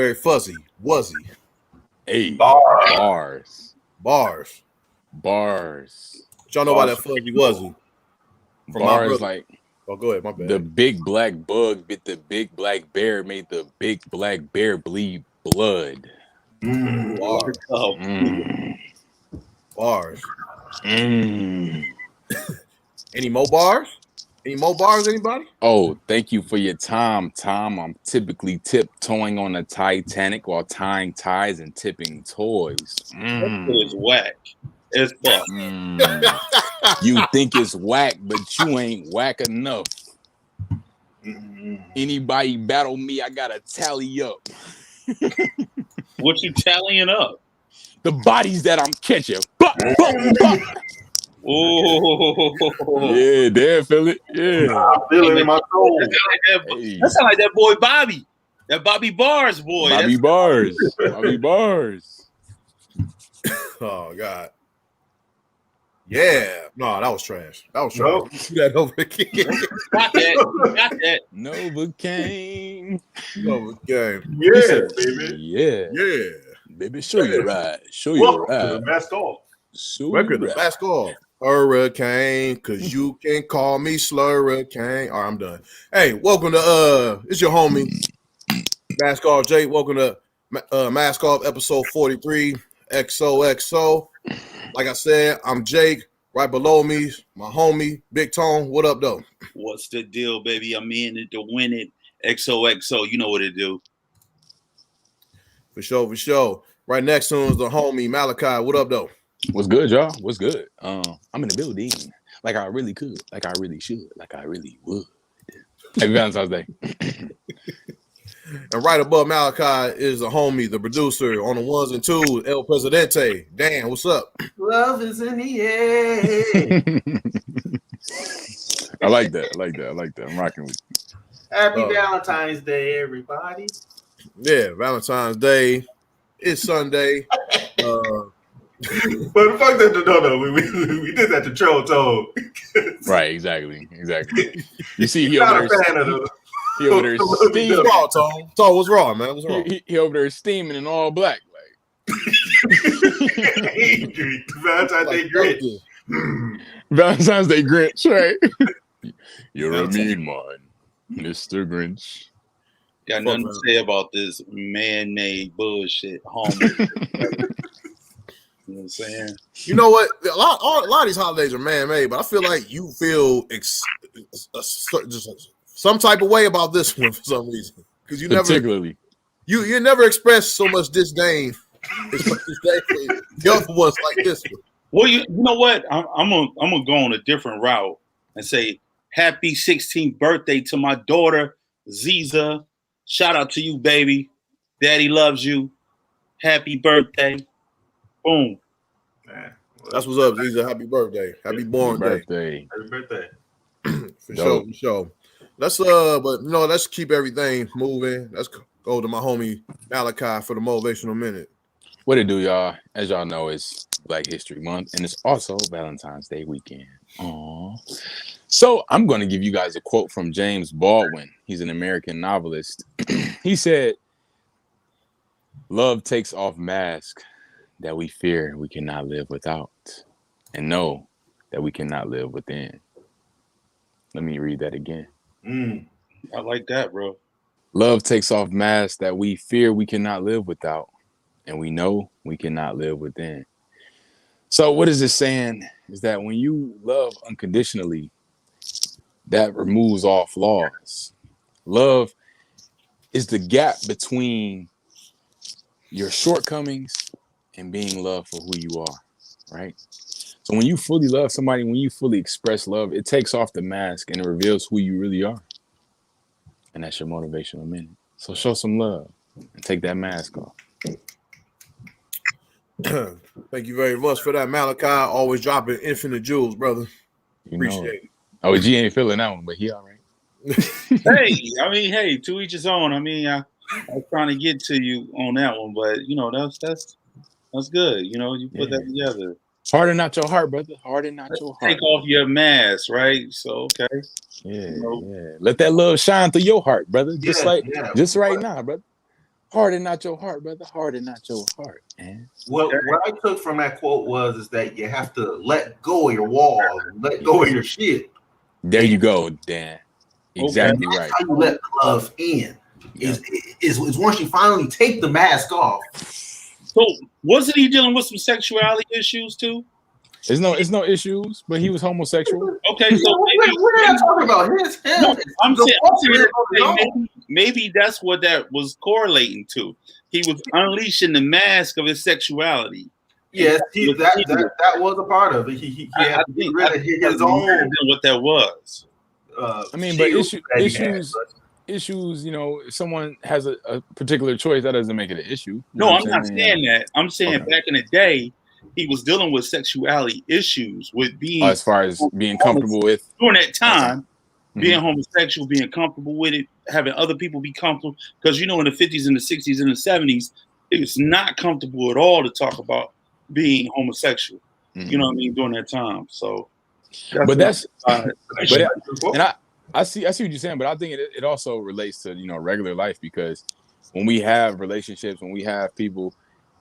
Very fuzzy. Was he? Hey, Bars. Bars. What y'all know about that fuzzy was he? Bars like. Oh, go ahead. My bad. The big black bug bit the big black bear, made the big black bear bleed blood. Bars. Bars. Any more bars? Any more bars, anybody? Oh, thank you for your time, Tom. I'm typically tiptoeing on the Titanic while tying ties and tipping toys. It's whack. It's fuck. You think it's whack, but you ain't whack enough. Anybody battle me, I gotta tally up. What you tallying up? The bodies that I'm catching. Oh, yeah, damn, feel it. Yeah, I feel it in my soul. That sound like that boy Bobby. That Bobby Bars boy. Bobby Bars. Bobby Bars. Oh God. Yeah. No, that was trash. That was trash. Do that over again. Got that. Novocaine. Novocaine. Yeah, baby. Yeah. Baby, show you right. Show you Welcome right. to the mask off. Welcome to the mask off. Hurricane, cause you can call me Slurricane. All right, I'm done. Hey, welcome to it's your homie Mask Off Jake. Welcome to Mask Off episode 43. XoXo. Like I said, I'm Jake. Right below me, my homie Big Tone. What up, though? What's the deal, baby? I'm in it to win it. XoXo. You know what it do. For sure. Right next to him is the homie Malachi. What up, though? What's good, y'all? What's good? I'm in the building. Like I really could. Like I really should. Like I really would. Happy Valentine's Day. And right above Malachi is the homie, the producer on the ones and twos, El Presidente. Dan, what's up? Love is in the air. I like that. I'm rocking with you. Happy Valentine's Day, everybody. Yeah, Valentine's Day. It's Sunday. But fuck that, no. We did that to troll Tone. Right, exactly. You see, he Not over a fan of the. He over there steaming. What's wrong, Tone? Tone, what's wrong, man? What's wrong? He over there steaming in all black. Valentine's Day Grinch. Valentine's Day Grinch, right? You're a mean one, Mr. Grinch. Got nothing to say about this man-made bullshit, homie. You know what I'm saying? You know what? A lot of these holidays are man-made, but I feel like you feel just some type of way about this one for some reason, because you never expressed so much disdain as much disdain for the other ones like this one. Well, you know what? I'm gonna go on a different route and say happy 16th birthday to my daughter Ziza. Shout out to you, baby. Daddy loves you. Happy birthday. Boom. Man, that's what's up, Ziza. Happy birthday. Happy born day. Happy birthday. For sure. Let's keep everything moving. Let's go to my homie Malachi for the motivational minute. What it do, y'all? As y'all know, it's Black History Month, and it's also Valentine's Day weekend. Aww. So I'm going to give you guys a quote from James Baldwin. He's an American novelist. He said, "Love takes off masks that we fear we cannot live without, and know that we cannot live within." Let me read that again. I like that, bro. Love takes off masks that we fear we cannot live without, and we know we cannot live within. So what is this saying? Is that when you love unconditionally, that removes all flaws. Love is the gap between your shortcomings and being loved for who you are, right? So when you fully love somebody, when you fully express love, it takes off the mask and it reveals who you really are. And that's your motivational minute. So show some love and take that mask off. Thank you very much for that, Malachi. Always dropping infinite jewels, brother. Appreciate it. Oh, G ain't feeling that one, but he all right. Hey, to each his own. I was trying to get to you on that one, but that's good. You know, you put that together. Harden not your heart, brother. Harden not your heart. Take off your mask, right? So okay. Yeah. Let that love shine through your heart, brother. Just right now, brother. Harden not your heart, brother. Harden not your heart, man. What I took from that quote is that you have to let go of your walls, let go of your shit. There you go, Dan. Exactly That's right. how you let love in. Is once you finally take the mask off. So wasn't he dealing with some sexuality issues too? It's no issues, but he was homosexual. Okay, so we're not talking about his. No, I'm saying maybe that's what that was correlating to. He was unleashing the mask of his sexuality. Yes, that was a part of it. He had to get rid of his own. What that was. I mean, but issues, you know, if someone has a particular choice, that doesn't make it an issue. No, I'm not saying that. I'm saying back in the day, he was dealing with sexuality issues with being as far as being comfortable with during that time, being homosexual, being comfortable with it, having other people be comfortable. Because you know, in the 50s and the 60s and the 70s, it was not comfortable at all to talk about being homosexual. You know what I mean, during that time. So, I see what you're saying, but I think it also relates to, you know, regular life, because when we have relationships, when we have people,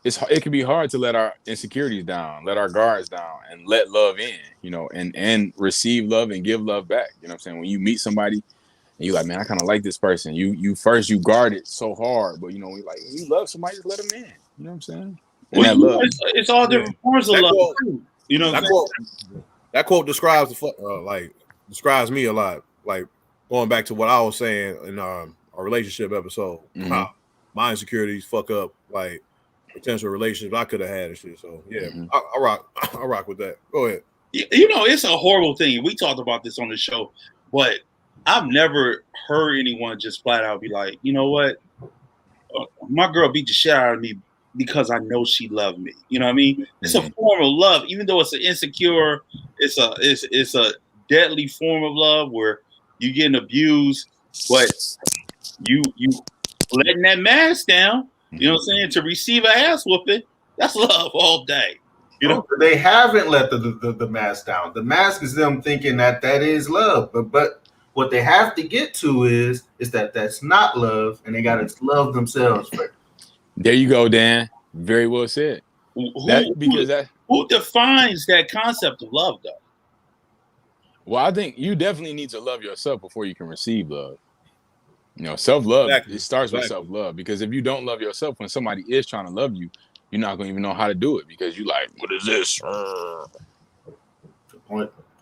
it can be hard to let our insecurities down, let our guards down, and let love in, you know, and receive love and give love back. You know what I'm saying? When you meet somebody and you're like, man, I kind of like this person. You guard it so hard, but you know, when you love somebody, just let them in. You know what I'm saying? And well, that love, it's all different forms of love too. You know, that quote describes describes me a lot. Like going back to what I was saying in our relationship episode, my insecurities fuck up like potential relationships I could have had and shit. So yeah, I rock with that. Go ahead. You know, it's a horrible thing. We talked about this on the show, but I've never heard anyone just flat out be like, you know what, my girl beat the shit out of me because I know she loved me. You know what I mean? It's a form of love, even though it's an insecure. It's a deadly form of love where you getting abused, but you letting that mask down. You know what I'm saying? To receive an ass whooping, that's love all day. You know, they haven't let the mask down. The mask is them thinking that is love, but what they have to get to is that that's not love, and they got to love themselves first. There you go, Dan. Very well said. Who defines that concept of love, though? Well, I think you definitely need to love yourself before you can receive love. You know, self-love, it starts with self-love, because if you don't love yourself, when somebody is trying to love you, you're not going to even know how to do it, because you like, what is this?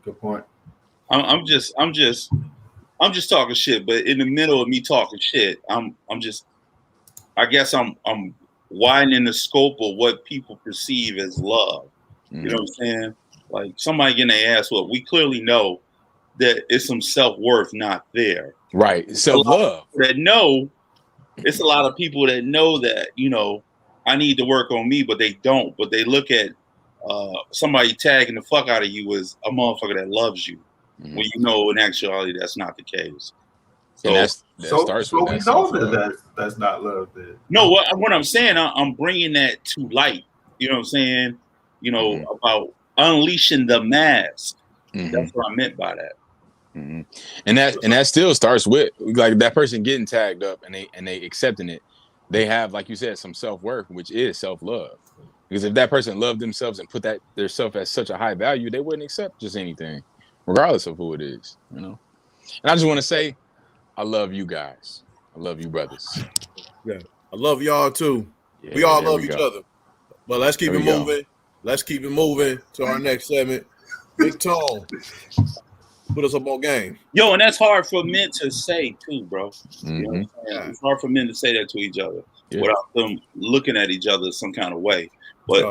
Good point. I'm just talking shit, but in the middle of me talking shit, I guess I'm widening the scope of what people perceive as love. You know what I'm saying? Like somebody getting their ass whooped, we clearly know that it's some self-worth not there. Right. Self-love. It's a lot of people that know that, you know, I need to work on me, but they don't. But they look at somebody tagging the fuck out of you as a motherfucker that loves you, when you know in actuality that's not the case. So we know that's not love. Then. No, what I'm saying, I'm bringing that to light. You know what I'm saying? You know, about unleashing the mask. That's what I meant by that. And that still starts with like that person getting tagged up and they accepting it. They have, like you said, some self-worth, which is self-love. Because if that person loved themselves and put that their self as such a high value, they wouldn't accept just anything, regardless of who it is, you know. And I just want to say, I love you guys. I love you, brothers. Yeah, I love y'all too. Yeah, we all love each other. But let's keep it moving. Let's keep it moving to our next segment. Big Tone. Put us up on game. Yo, and that's hard for men to say too, bro. You know what I'm saying? It's hard for men to say that to each other without them looking at each other some kind of way. But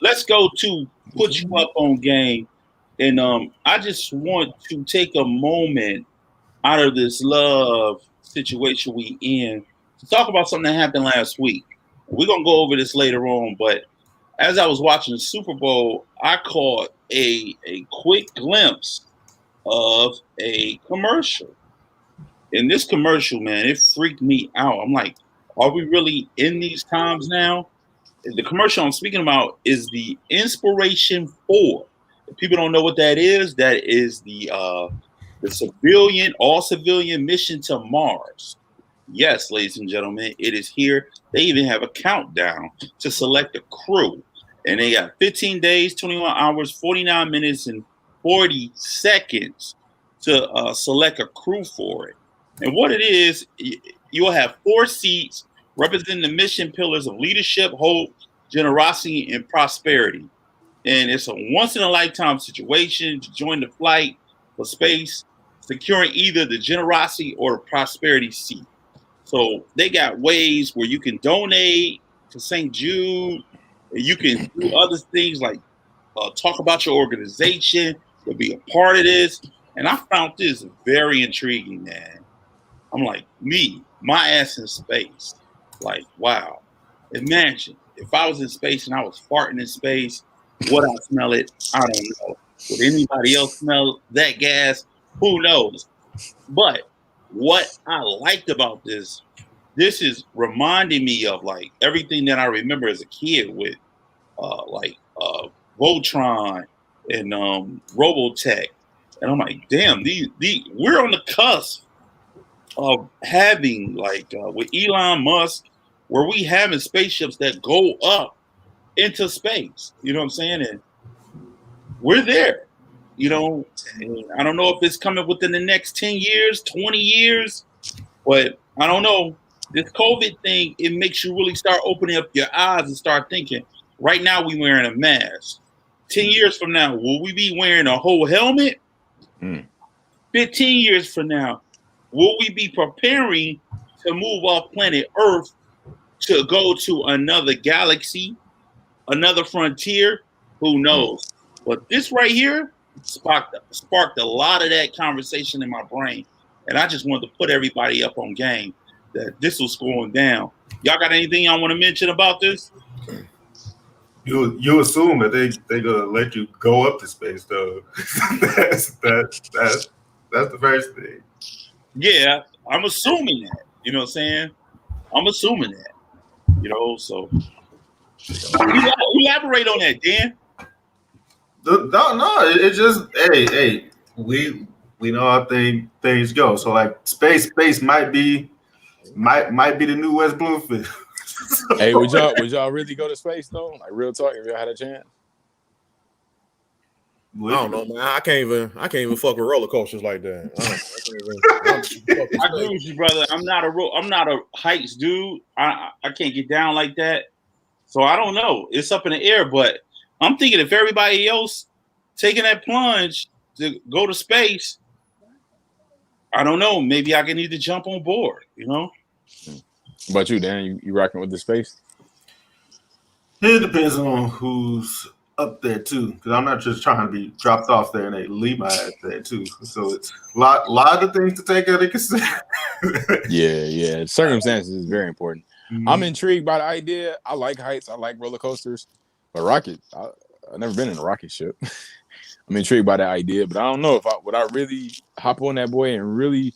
let's go to put you up on game. And I just want to take a moment out of this love situation we in to talk about something that happened last week. We're going to go over this later on, but as I was watching the Super Bowl, I caught a quick glimpse of a commercial. In this commercial, man, it freaked me out. I'm like, are we really in these times now? The commercial I'm speaking about is the Inspiration 4. If people don't know what that is the civilian, all civilian mission to Mars. Yes, ladies and gentlemen, it is here. They even have a countdown to select a crew. And they got 15 days, 21 hours, 49 minutes, and 40 seconds to select a crew for it. And what it is, you'll have 4 seats representing the mission pillars of leadership, hope, generosity, and prosperity. And it's a once-in-a-lifetime situation to join the flight for space, securing either the generosity or the prosperity seat. So they got ways where you can donate to St. Jude. You can do other things like talk about your organization, to be a part of this. And I found this very intriguing, man. I'm like, my ass in space. Like, wow. Imagine if I was in space and I was farting in space, would I smell it? I don't know. Would anybody else smell that gas? Who knows? But what I liked about this is reminding me of like everything that I remember as a kid with Voltron and Robotech. And I'm like, damn, these we're on the cusp of having with Elon Musk, where we having spaceships that go up into space. You know what I'm saying? And we're there. You know, and I don't know if it's coming within the next 10 years, 20 years, but I don't know. This COVID thing, it makes you really start opening up your eyes and start thinking. Right now, we wearing a mask. 10 years from now, will we be wearing a whole helmet? 15 years from now, will we be preparing to move off planet Earth to go to another galaxy, another frontier? Who knows? But this right here sparked a lot of that conversation in my brain. And I just wanted to put everybody up on game that this was going down. Y'all got anything y'all want to mention about this? You assume that they gonna let you go up to space though. that's the first thing. Yeah, I'm assuming that. You know what I'm saying? I'm assuming that. You know, so elaborate on that, Dan. No, it's just hey, we know how things go. So like space might be the new West Bloomfield. Hey, would y'all really go to space though? Like real talk, if y'all had a chance. I don't know, man. I can't even fuck with roller coasters like that. I agree with you, brother. I'm not a heights dude. I can't get down like that. So I don't know. It's up in the air, but I'm thinking if everybody else taking that plunge to go to space, I don't know. Maybe I can need to jump on board. You know. What about you, Dan? You rocking with the space? It depends on who's up there too, because I'm not just trying to be dropped off there and they leave my ass there too. So it's a lot of things to take into consideration. Yeah. Circumstances is very important. Mm-hmm. I'm intrigued by the idea. I like heights. I like roller coasters, but I've never been in a rocket ship. I'm intrigued by the idea, but I don't know if would I really hop on that boy and really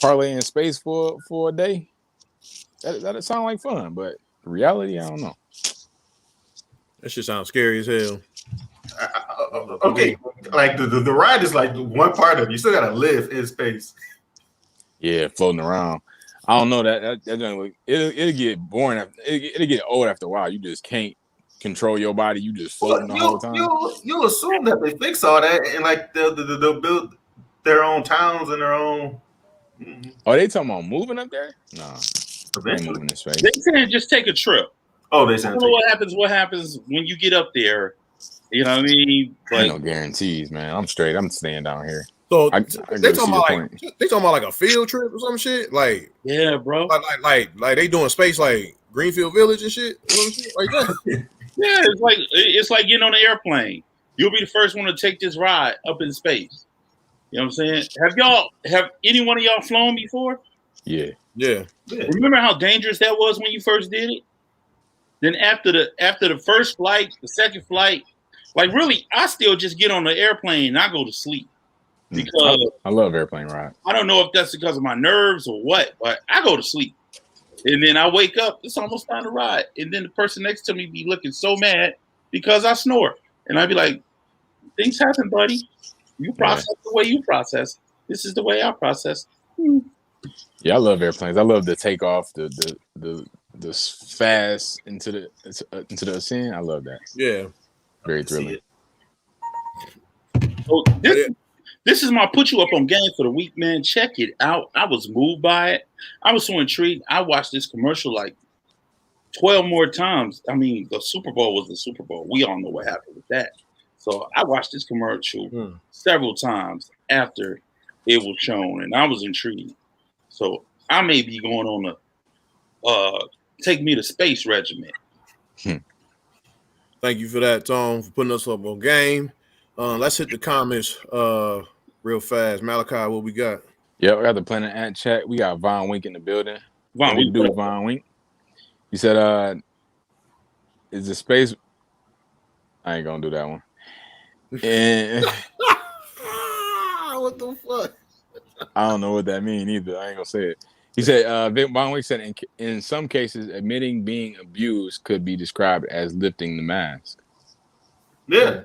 parlay in space for a day. That'd sound like fun, but reality, I don't know. That shit sounds scary as hell. Okay, like the ride is like one part of it. You still gotta live in space. Yeah, floating around. I don't know that it'll get boring. It'll get old after a while. You just can't control your body. You just floating the whole time. You'll assume that they fix all that and like they'll build their own towns and their own. Oh, they talking about moving up there? Nah. Eventually. They saying just take a trip. Oh, they saying I don't know what happens when you get up there. You know what I mean? Like, no guarantees, man. I'm straight. I'm staying down here. So they talking about like a field trip or some shit. Like yeah, bro. Like they doing space like Greenfield Village and shit. Like that. Yeah, it's like getting on an airplane. You'll be the first one to take this ride up in space. You know what I'm saying? Have any one of y'all flown before? Yeah. Remember how dangerous that was when you first did it? Then after the first flight, the second flight, like really, I still just get on the airplane and I go to sleep because I love airplane rides. I don't know if that's because of my nerves or what, but I go to sleep and then I wake up. It's almost time to ride, and then the person next to me be looking so mad because I snore, and I'd be like, "Things happen, buddy. You process the way you process. This is the way I process." Yeah, I love airplanes. I love the takeoff, the fast into the ascent. I love that. Yeah. Very thrilling. So this is my put you up on game for the week, man. Check it out. I was moved by it. I was so intrigued. I watched this commercial like 12 more times. I mean, the Super Bowl was the Super Bowl. We all know what happened with that. So I watched this commercial several times after it was shown, and I was intrigued. So I may be going on a take me to space regiment. Thank you for that, Tom, for putting us up on game. Let's hit the comments real fast. Malachi, what we got? Yeah, we got the Planet Ant chat. We got Von Wink in the building. Von Wink, do Von Wink. He said, "Is the space?" I ain't gonna do that one. And what the fuck? I don't know what that means either. I ain't gonna say it. He said, Von Wink said, in some cases, admitting being abused could be described as lifting the mask. Yeah.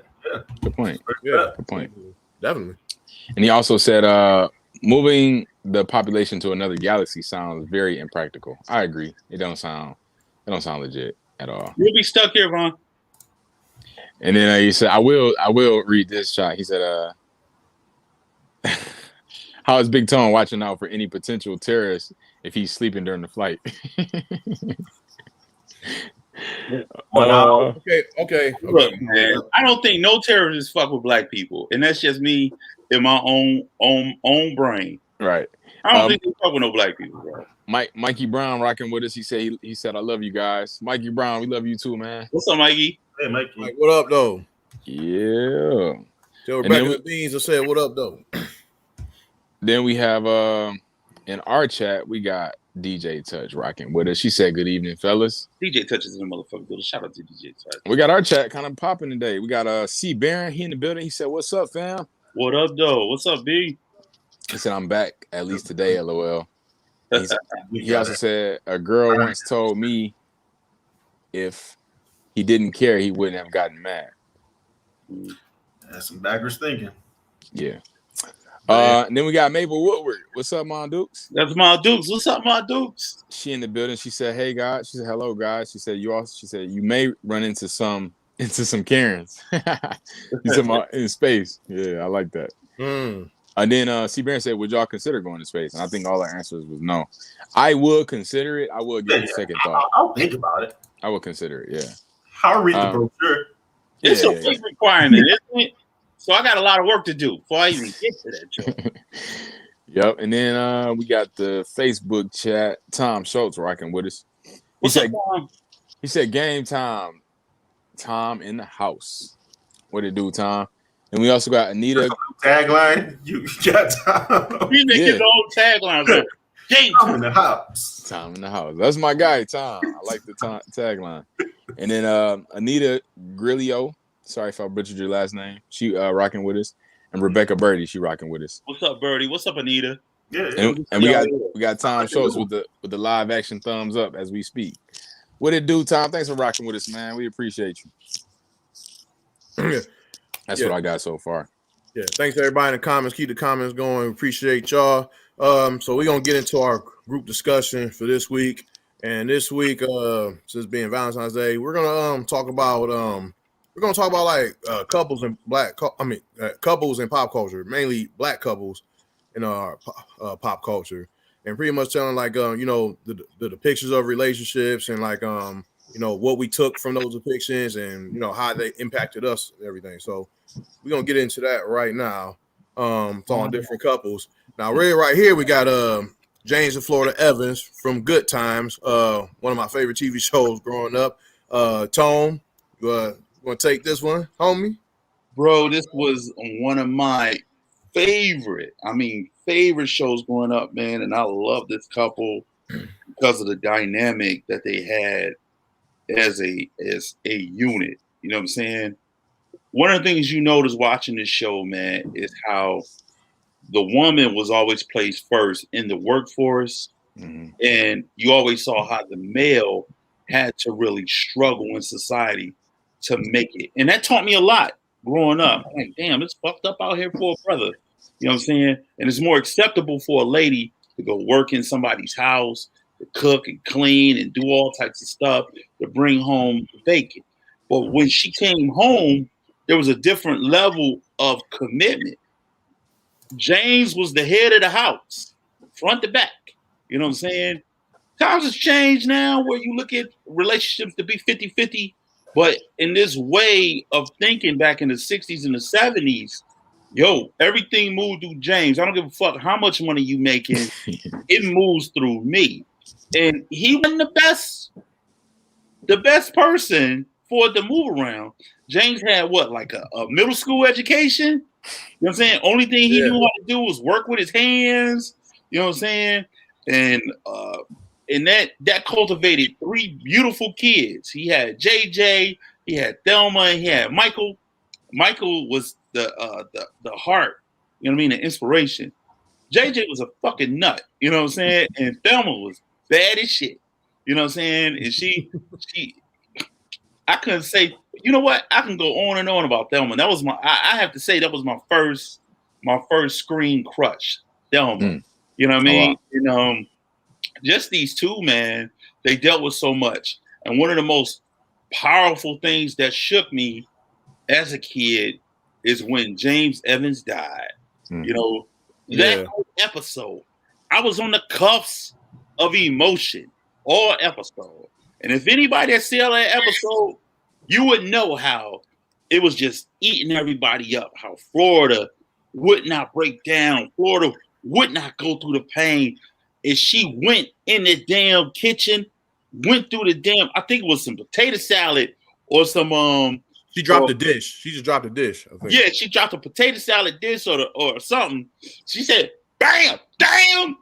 Good point. Yeah. Good point. Definitely. And he also said, moving the population to another galaxy sounds very impractical. I agree. It don't sound legit at all. You'll be stuck here, Von. And then he said, I will read this shot. He said, how is Big Tone watching out for any potential terrorists if he's sleeping during the flight? Okay. Look, man, I don't think no terrorists fuck with black people, and that's just me in my own brain. Right. I don't think they fuck with no black people, bro. Mikey Brown rocking with us. He said, I love you guys. Mikey Brown, we love you too, man. What's up, Mikey? Hey, Mikey. Like, what up, though? Yeah. Tell Rebecca the Beans I said, what up, though? Then we have in our chat, we got DJ Touch rocking with us. She said, good evening, fellas. DJ Touch is in the motherfucker. Shout out to DJ Touch. We got our chat kind of popping today. We got C Barron, he in the building. He said, what's up, fam? What up, though? What's up, B? He said, I'm back, at least today, LOL. He also said, a girl once told me if he didn't care, he wouldn't have gotten mad. That's some backwards thinking. Yeah. And then we got Mabel Woodward. What's up, Mon Dukes? That's my Dukes. What's up, my Dukes? She in the building. She said, hey, guys. She said, hello, guys. She said, you may run into some Karens. You said in space. Yeah, I like that. And then C. Barron said, would y'all consider going to space? And I think all our answers was no. I would consider it. I would give it a second thought. I'll think about it. I would consider it, yeah. I'll read the brochure. It's a big requirement, isn't it? So I got a lot of work to do before I even get to that job. Yep. And then we got the Facebook chat. Tom Schultz rocking with us. He said, game time. Tom in the house. What it do, Tom? And we also got Anita. Tagline. You got Tom. You make his own tagline. Right? Tom in the house. Tom in the house. That's my guy, Tom. I like the tagline. And then Anita Grillo. Sorry if I butchered your last name. She rocking with us. And Rebecca Birdie, she rocking with us. What's up, Birdie? What's up, Anita? Yeah. And we got Tom Schultz with the live action thumbs up as we speak. What it do, Tom? Thanks for rocking with us, man. We appreciate you. That's what I got so far. Yeah, thanks everybody in the comments. Keep the comments going. Appreciate y'all. So we're gonna get into our group discussion for this week. And this week, since being Valentine's Day, we're gonna talk about like couples and couples in pop culture, mainly black couples in our pop culture, and pretty much telling like the pictures of relationships and like what we took from those depictions and how they impacted us and everything. So we're gonna get into that right now. On different couples. Now, right here, we got James and Florida Evans from Good Times, one of my favorite TV shows growing up. Tone, you want to take this one, homie? Bro, this was one of my favorite shows growing up, man. And I love this couple because of the dynamic that they had as a unit. You know what I'm saying? One of the things you notice watching this show, man, is how the woman was always placed first in the workforce. Mm-hmm. And you always saw how the male had to really struggle in society to make it. And that taught me a lot growing up. I'm like, damn, it's fucked up out here for a brother. You know what I'm saying? And it's more acceptable for a lady to go work in somebody's house, to cook and clean and do all types of stuff, to bring home bacon. But when she came home, there was a different level of commitment. James was the head of the house, front to back. You know what I'm saying? Times has changed now where you look at relationships to be 50-50, but in this way of thinking back in the 60s and the 70s, yo, everything moved through James. I don't give a fuck how much money you making. It moves through me. And he wasn't the best person for it to move around. James had what, like a middle school education? You know what I'm saying? Only thing he knew how to do was work with his hands. You know what I'm saying? And that cultivated 3 beautiful kids. He had JJ, he had Thelma, and he had Michael. Michael was the heart, you know what I mean, the inspiration. JJ was a fucking nut, you know what I'm saying? And Thelma was bad as shit. You know what I'm saying? And she I couldn't say, you know what? I can go on and on about Thelma. That was I have to say that was my first screen crush, Thelma. You know what I mean? Oh, wow. And just these two, man, they dealt with so much. And one of the most powerful things that shook me as a kid is when James Evans died. You know, that whole episode, I was on the cuffs of emotion all episode. And if anybody that saw that episode, you would know how it was just eating everybody up, how Florida would not break down. Florida would not go through the pain. And she went in the damn kitchen, went through the damn, I think it was some potato salad or some she dropped a dish. She just dropped a dish, I think. Yeah, she dropped a potato salad dish or something. She said, bam, damn.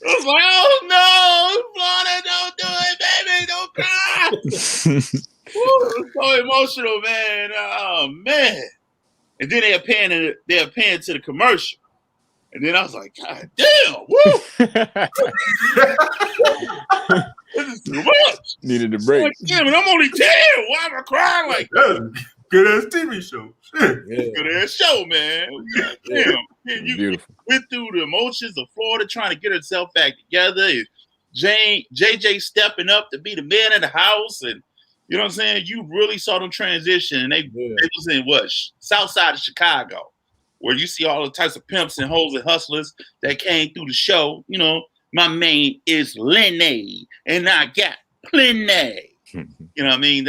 I was like, oh no, Florida, don't do it, baby, don't cry. Woo, it was so emotional, man. Oh man. And then they're paying to the commercial. And then I was like, God damn, woo! This is too much. Needed a break. Like, damn, and I'm only 10. Why am I crying like that? Good ass TV show. Shit. Good ass show, man. God damn. Man, you went through the emotions of Florida trying to get herself back together. And JJ stepping up to be the man of the house. And you know what I'm saying? You really saw them transition. And they was in what? South side of Chicago, where you see all the types of pimps and hoes and hustlers that came through the show. You know, my main is Lenny, and I got plenty. You know what I mean?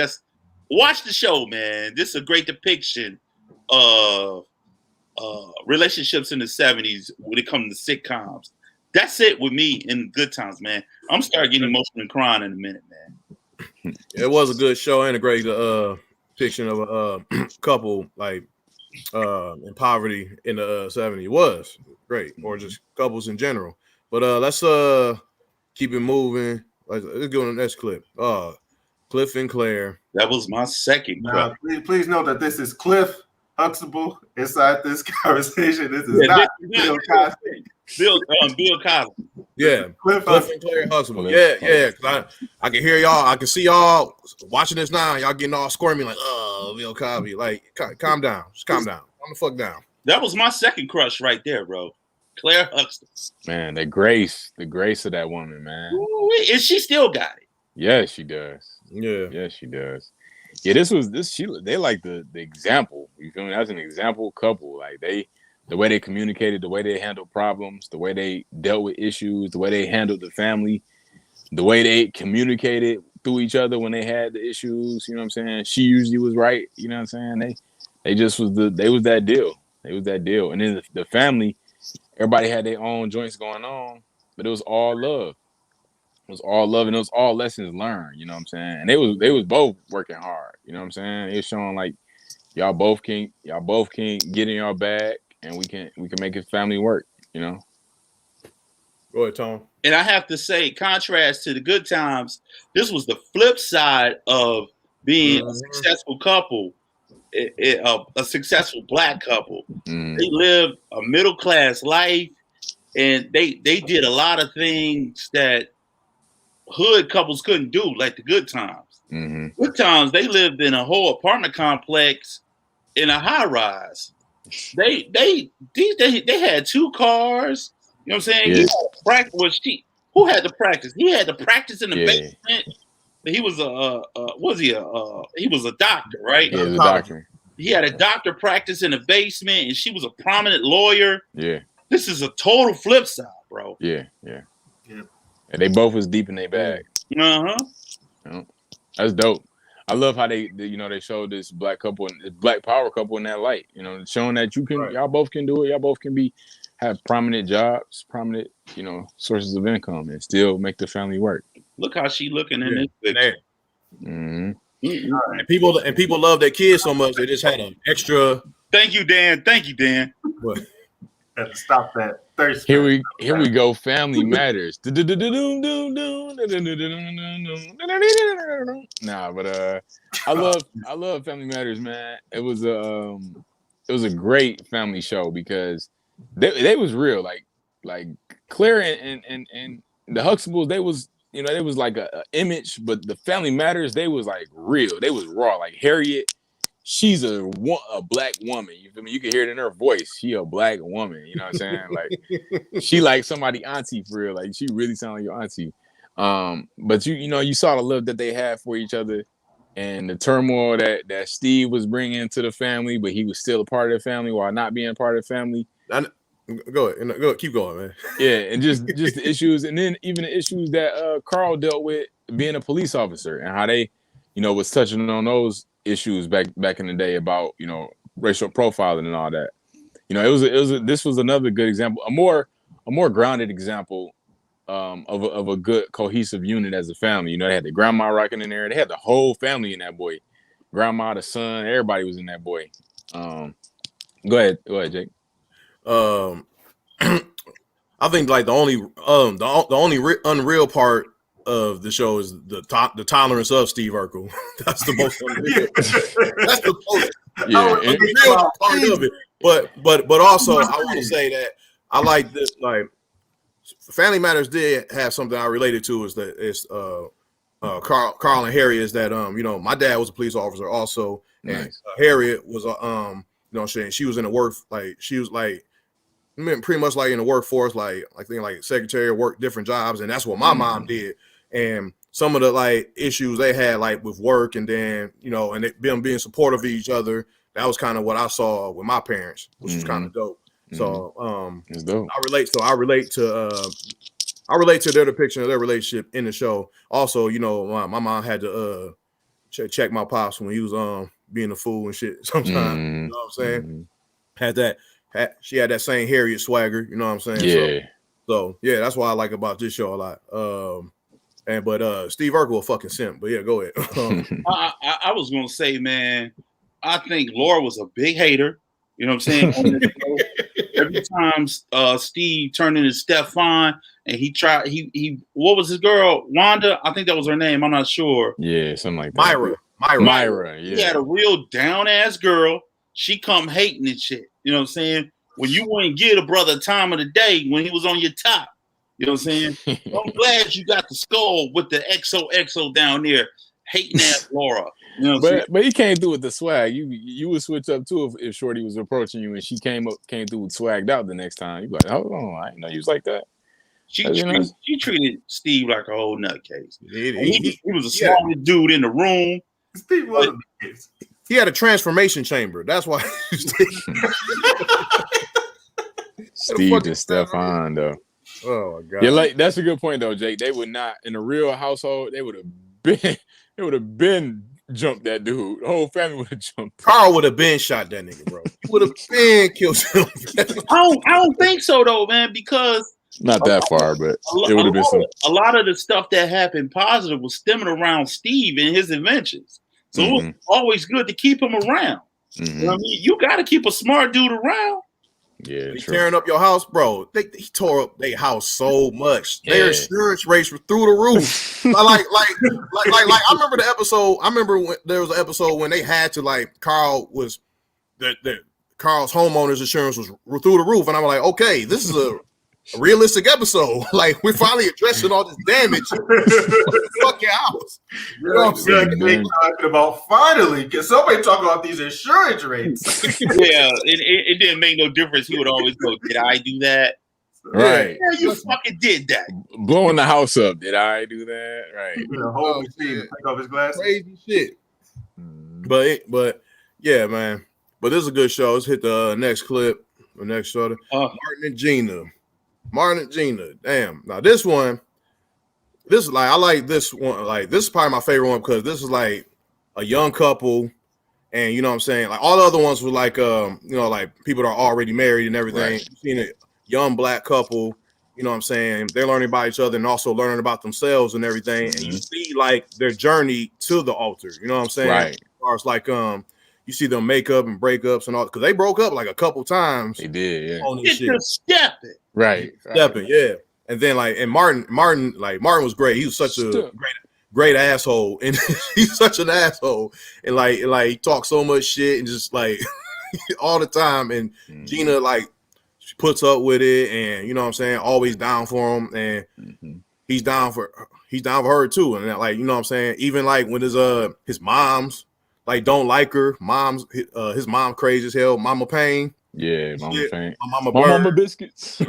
Watch the show, man. This is a great depiction of relationships in the 70s when it comes to sitcoms. That's it with me in good times, man. I'm starting getting emotional and crying in a minute, man. It was a good show and a great depiction of a couple like in poverty in the 70s. It was great, or just couples in general. But let's keep it moving. Let's go to the next clip. Cliff and Claire. That was my second clip. Please note that this is Cliff Huxtable inside this conversation. This is not Bill Cosby. Bill Cosby. Yeah, Cliff and Claire Huxtable. Yeah. I can hear y'all. I can see y'all watching this now. Y'all getting all squirmy like, oh, Bill Cosby. Like, calm down. Just calm down. Calm the fuck down. That was my second crush right there, bro. Claire Huxtable. Man, the grace of that woman, man. Ooh, and she still got it. Yes, she does. Yeah, she does. Yeah, they like the example. You feel me? That's an example couple. Like the way they communicated, the way they handled problems, the way they dealt with issues, the way they handled the family, the way they communicated through each other when they had the issues. You know what I'm saying? She usually was right. You know what I'm saying? They just was that deal. They was that deal. And then the family, everybody had their own joints going on, but it was all love. It was all love, and it was all lessons learned. You know what I'm saying? And they was both working hard. You know what I'm saying? It was showing like y'all both can get in your bag, and we can make his family work. You know. Go ahead, Tom. And I have to say, contrast to the good times, this was the flip side of being a successful couple, a successful Black couple. They lived a middle class life, and they did a lot of things that hood couples couldn't do, like the good times. Good times, they lived in a whole apartment complex in a high rise. they had 2 cars. You know what I'm saying? Yeah. He had to practice. Who had to practice? He had to practice in the Yeah. basement. He was he was a doctor, right? Yeah, the doctor. He had a doctor practice in the basement, and she was a prominent lawyer. Yeah. This is a total flip side, bro. Yeah. And they both was deep in their bag. That's dope. I love how they showed this black couple and this black power couple in that light. You know, showing that you can, y'all both can do it. Y'all both can have prominent jobs, prominent, sources of income, and still make the family work. Look how she looking in this picture. And people love their kids so much they just had an extra. Thank you, Dan. What? Had to stop that thirst. Here we go. Family matters. Nah, but I love Family Matters, man. It was a great family show because they was real. Like Claire and the Huxtables, they was like a image, but the Family Matters, they was like real. They was raw. Like Harriet, she's a black woman. You feel me? You can hear it in her voice. She a black woman. You know what I'm saying? Like she like somebody auntie for real. Like she really sound like your auntie. But you saw the love that they had for each other, and the turmoil that Steve was bringing to the family, but he was still a part of the family while not being a part of the family. Go ahead, keep going, man. Yeah, and just the issues, and then even the issues that Carl dealt with being a police officer, and how they, was touching on those issues back in the day about racial profiling and all that. This was another good example, a more grounded example of a good cohesive unit as a family. They had the grandma rocking in there. They had the whole family in that boy. Grandma, the son, everybody was in that boy. Go ahead, Jake. I think like the only unreal part of the show is the tolerance of Steve Urkel. That's the most unreal. That's the most unreal part of it. But also I want to say that I like this. Like Family Matters did have something I related to. Is that it's Carl and Harriet. Is that my dad was a police officer also, and nice. Harriet was she was in the work, like she was like pretty much like in the workforce, like secretary of work, different jobs, and that's what my mom did. And some of the like issues they had like with work, and then and them being supportive of each other, that was kind of what I saw with my parents, which was kind of dope. So it's dope. I relate to their depiction of their relationship in the show. Also, my mom had to check my pops when he was being a fool and shit sometimes. You know what I'm saying? She had that same Harriet swagger, you know what I'm saying? Yeah. So yeah, that's what I like about this show a lot. But Steve Urkel a fucking simp. But yeah, go ahead. I was gonna say, man, I think Laura was a big hater. You know what I'm saying? Every time Steve turned into Stefan and he what was his girl? Wanda? I think that was her name. I'm not sure. Yeah, something like that. Myra. Yeah. He had a real down ass girl. She come hating and shit. You know what I'm saying? When you wouldn't give a brother time of the day when he was on your top. You know what I'm saying? I'm glad you got the skull with the XoXo down there, hating ass Laura. You know what I'm saying? But he came through with the swag. You would switch up too if Shorty was approaching you and she came through with swagged out the next time. You'd be like, hold on, I didn't know you was like that. She treated Steve like a whole nutcase. He was a smallest dude in the room. Steve was a nutcase. He had a transformation chamber. That's why. Steve to Stefan though. Oh my god. Yeah, like that's a good point though, Jake. They would not in a real household. They would have been jumped that dude. The whole family would have jumped. Carl would have been shot that nigga, bro. He would have been killed him. I don't think so though, man. Because not that far, but it would have been some. A lot of the stuff that happened positive was stemming around Steve and his inventions. So it was always good to keep him around. You know what I mean? You got to keep a smart dude around. Yeah, tearing up your house, bro. He tore up their house so much. Their insurance rates were through the roof. like I remember the episode. I remember when there was an episode when they had to Carl's homeowner's insurance was through the roof, and I'm like, okay, this is realistic episode. Like we're finally addressing all this damage. Fuck your house. You know what I'm saying? They talking about finally, because somebody talking about these insurance rates. Yeah, it didn't make no difference. He would always go, "Did I do that?" Right. Yeah, you fucking did that. Blowing the house up. Did I do that? Right. The whole machine to take off his glasses. Crazy shit. But yeah, man. But this is a good show. Let's hit the next clip. The next Sorta. Martin and Gina. Damn. Now this one, this is like I like this one. Like this is probably my favorite one because this is like a young couple, and you know what I'm saying. Like all the other ones were like like people that are already married and everything. Right. You've seen a young black couple. You know what I'm saying? They're learning about each other and also learning about themselves and everything. And you see like their journey to the altar. You know what I'm saying? Right. As far as like you see them make up and breakups and all because they broke up like a couple times. They did, yeah. On this shit. Stepping. Right. Stepping, yeah. And then like Martin was great. He was such a great asshole. And he's such an asshole. And like he talks so much shit and just like all the time. And Gina like she puts up with it and you know what I'm saying, always down for him. And he's down for her too. And like, you know what I'm saying? Even like when his mom's like don't like her, his mom crazy as hell, Mama Pain. Yeah, Mama Pain. My Mama biscuits.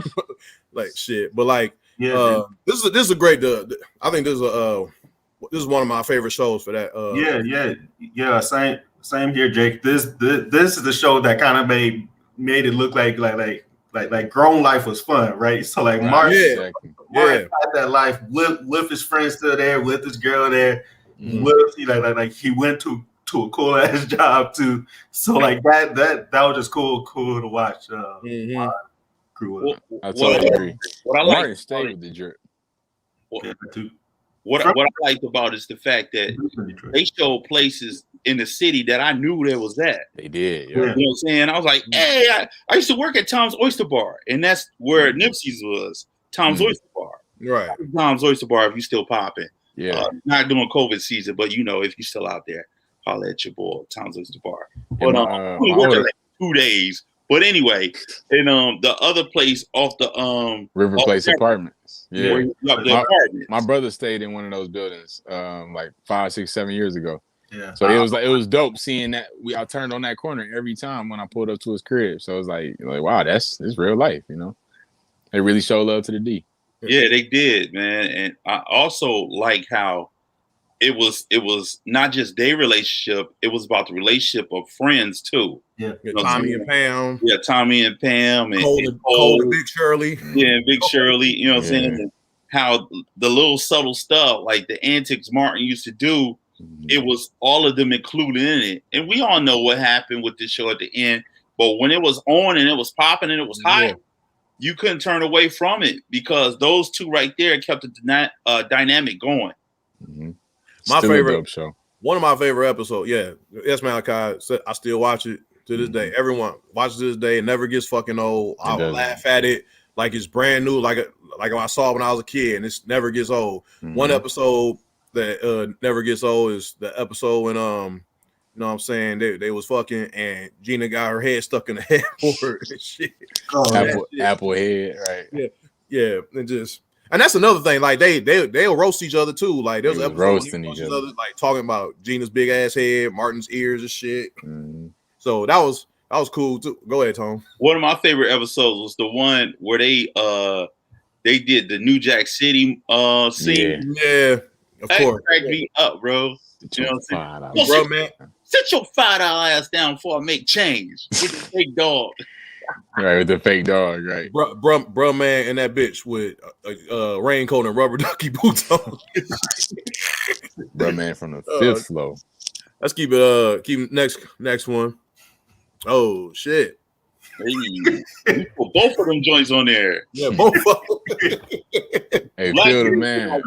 Like shit. But like this is a great I think this is one of my favorite shows for that. Yeah. Same here, Jake. This is the show that kind of made it look like grown life was fun, right? So like Martin had that life with his friends still there, with his girl there, with he went to a cool ass job too. So like that was just cool to watch. Grew up. I totally agree. What I Martin like stayed with the jerk. What I liked about it is the fact that they showed places in the city that I knew there was that. They did. Yeah. You know what I'm saying? I was like, hey, I used to work at Tom's Oyster Bar, and that's where Nipsey's was. Tom's Oyster Bar. Right. Tom's Oyster Bar if you still popping. Yeah. Not doing COVID season, but you know, if you're still out there, holler at your boy, Tom's Oyster Bar. But we worked like 2 days. But anyway, and the other place off the River Place Apartments. Yeah. My brother stayed in one of those buildings like 5, 6, 7 years ago. Yeah. So it was dope seeing that. I turned on that corner every time when I pulled up to his crib. So it was like wow, this real life, you know. They really show love to the D. Yeah, they did, man. And I also like how it was not just their relationship, it was about the relationship of friends too. Yeah. You know, Tommy and Pam. Yeah, Tommy and Pam and Cole and Big Shirley. Yeah, and Big Shirley. You know what I'm saying? And how the little subtle stuff, like the antics Martin used to do, it was all of them included in it. And we all know what happened with this show at the end. But when it was on and it was popping and it was hot, you couldn't turn away from it because those two right there kept the dynamic going. My Still favorite dope show. One of my favorite episodes. Yeah, yes, Malachi. I still watch it to this day. Everyone watches this day. It never gets fucking old. I laugh at it like it's brand new, like I saw when I was a kid, and it never gets old. One episode that never gets old is the episode when you know what I'm saying, they was fucking and Gina got her head stuck in the headboard and shit. Apple head, right? Yeah, and that's another thing. Like they'll roast each other too. Like there's episodes roasting each other, like talking about Gina's big ass head, Martin's ears and shit. So that was cool too. Go ahead, Tom. One of my favorite episodes was the one where they did the New Jack City scene. Yeah, of course. Cracked me up, bro. You know what I'm saying? Bro, man. Sit your $5 ass down before I make change with the big dog. Right, with the fake dog, right? Bro, man, and that bitch with a raincoat and rubber ducky boots on. Bro, man, from the fifth floor. Let's keep it. Next one. Oh shit! Hey, put both of them joints on there. Yeah, both of them. Hey, Phil the man.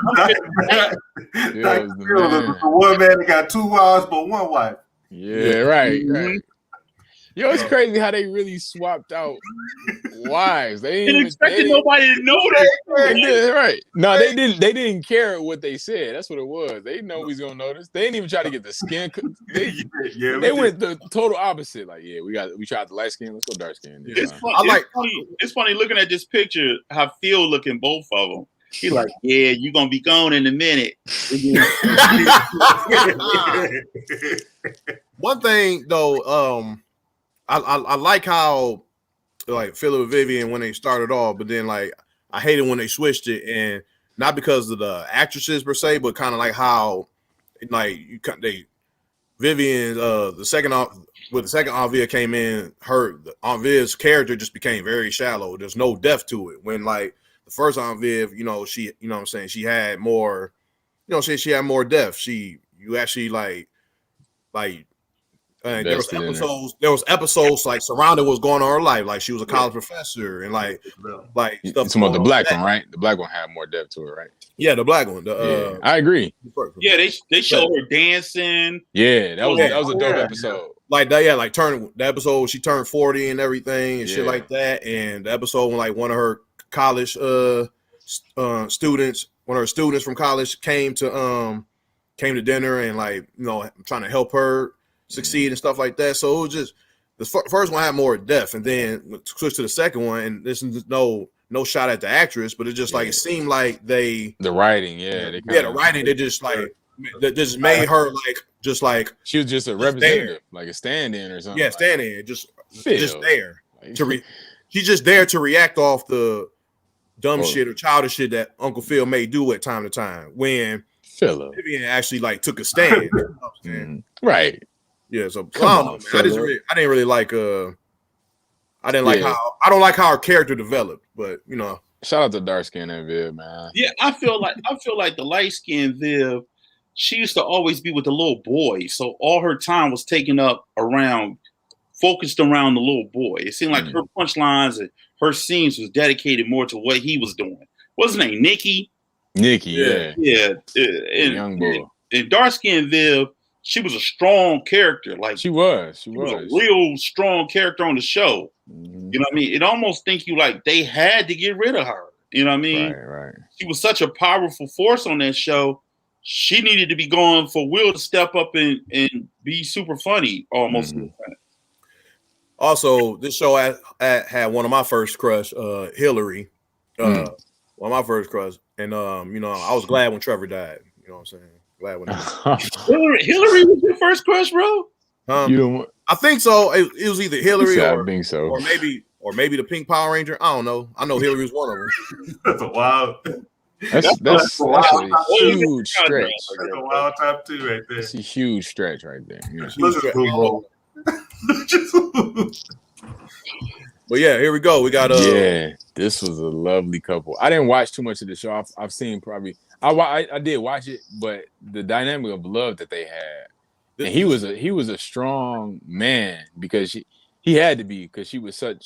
One man that got 2 wives but one wife. Yeah, right. Yo, it's crazy how they really swapped out wives. They didn't expect nobody to notice. Right? No, they didn't. They didn't care what they said. That's what it was. They didn't know we was gonna notice. They didn't even try to get the skin. They went the total opposite. Like, yeah, we tried the light skin. Let's go dark skin. It's funny looking at this picture. How Phil looking both of them. He like, yeah, you gonna be gone in a minute. One thing though, I like how like Phillip and Vivian when they started off, but then like I hated when they switched it, and not because of the actresses per se, but kind of like how like Vivian the second Aunt Viv came in, Aunt Viv's character just became very shallow. There's no depth to it. When like the first Aunt Viv, she, what I'm saying, she had more, she had more depth. You actually like there was episodes like surrounding what's going on in her life. Like she was a college professor and like stuff. Some of the black one, right? The black one had more depth to it, right? Yeah, the black one. I agree. Yeah, they showed her dancing. Yeah, that was a dope episode. Like that, yeah, like the episode she turned 40 and everything and shit like that. And the episode when like one of her college students, one of her students from college came to dinner and like trying to help her succeed and stuff like that. So it was just the first one had more depth, and then switch to the second one, and this is no shot at the actress, but it just like it seemed like the writing, the writing, they just like they just made her like just like she was just a representative, like a stand-in or something. Yeah, stand-in, just there she's just there to react off the dumb shit or childish shit that Uncle Phil may do at time to time. When Phillip Vivian actually like took a stand, right? Yeah, so I didn't really like I don't like how her character developed, but shout out to dark skin and Viv, man. Yeah, I feel like the light skinned Viv, she used to always be with the little boy, so all her time was taken up focused around the little boy. It seemed like her punchlines and her scenes was dedicated more to what he was doing. What's his name? Nicky, yeah. And, young boy. And dark skinned Viv, she was a strong character. Like she was a real strong character on the show. Mm-hmm. You know what I mean? It almost think you like they had to get rid of her. You know what I mean? Right. She was such a powerful force on that show. She needed to be going for Will to step up and be super funny almost. Mm-hmm. Also, this show had one of my first crush, Hillary. One of my first crush. And I was glad when Trevor died. You know what I'm saying? Glad when Hillary was your first crush, bro? I think so. It was either Hillary I think so. or maybe the Pink Power Ranger. I don't know. I know Hillary was one of them. That's a wild. That's a huge stretch. That's a wild top two right there. It's a huge stretch right there. But yeah, here we go. We got this was a lovely couple. I didn't watch too much of the show. I've seen probably. I did watch it, but the dynamic of love that they had, and he was a strong man because he had to be because she was so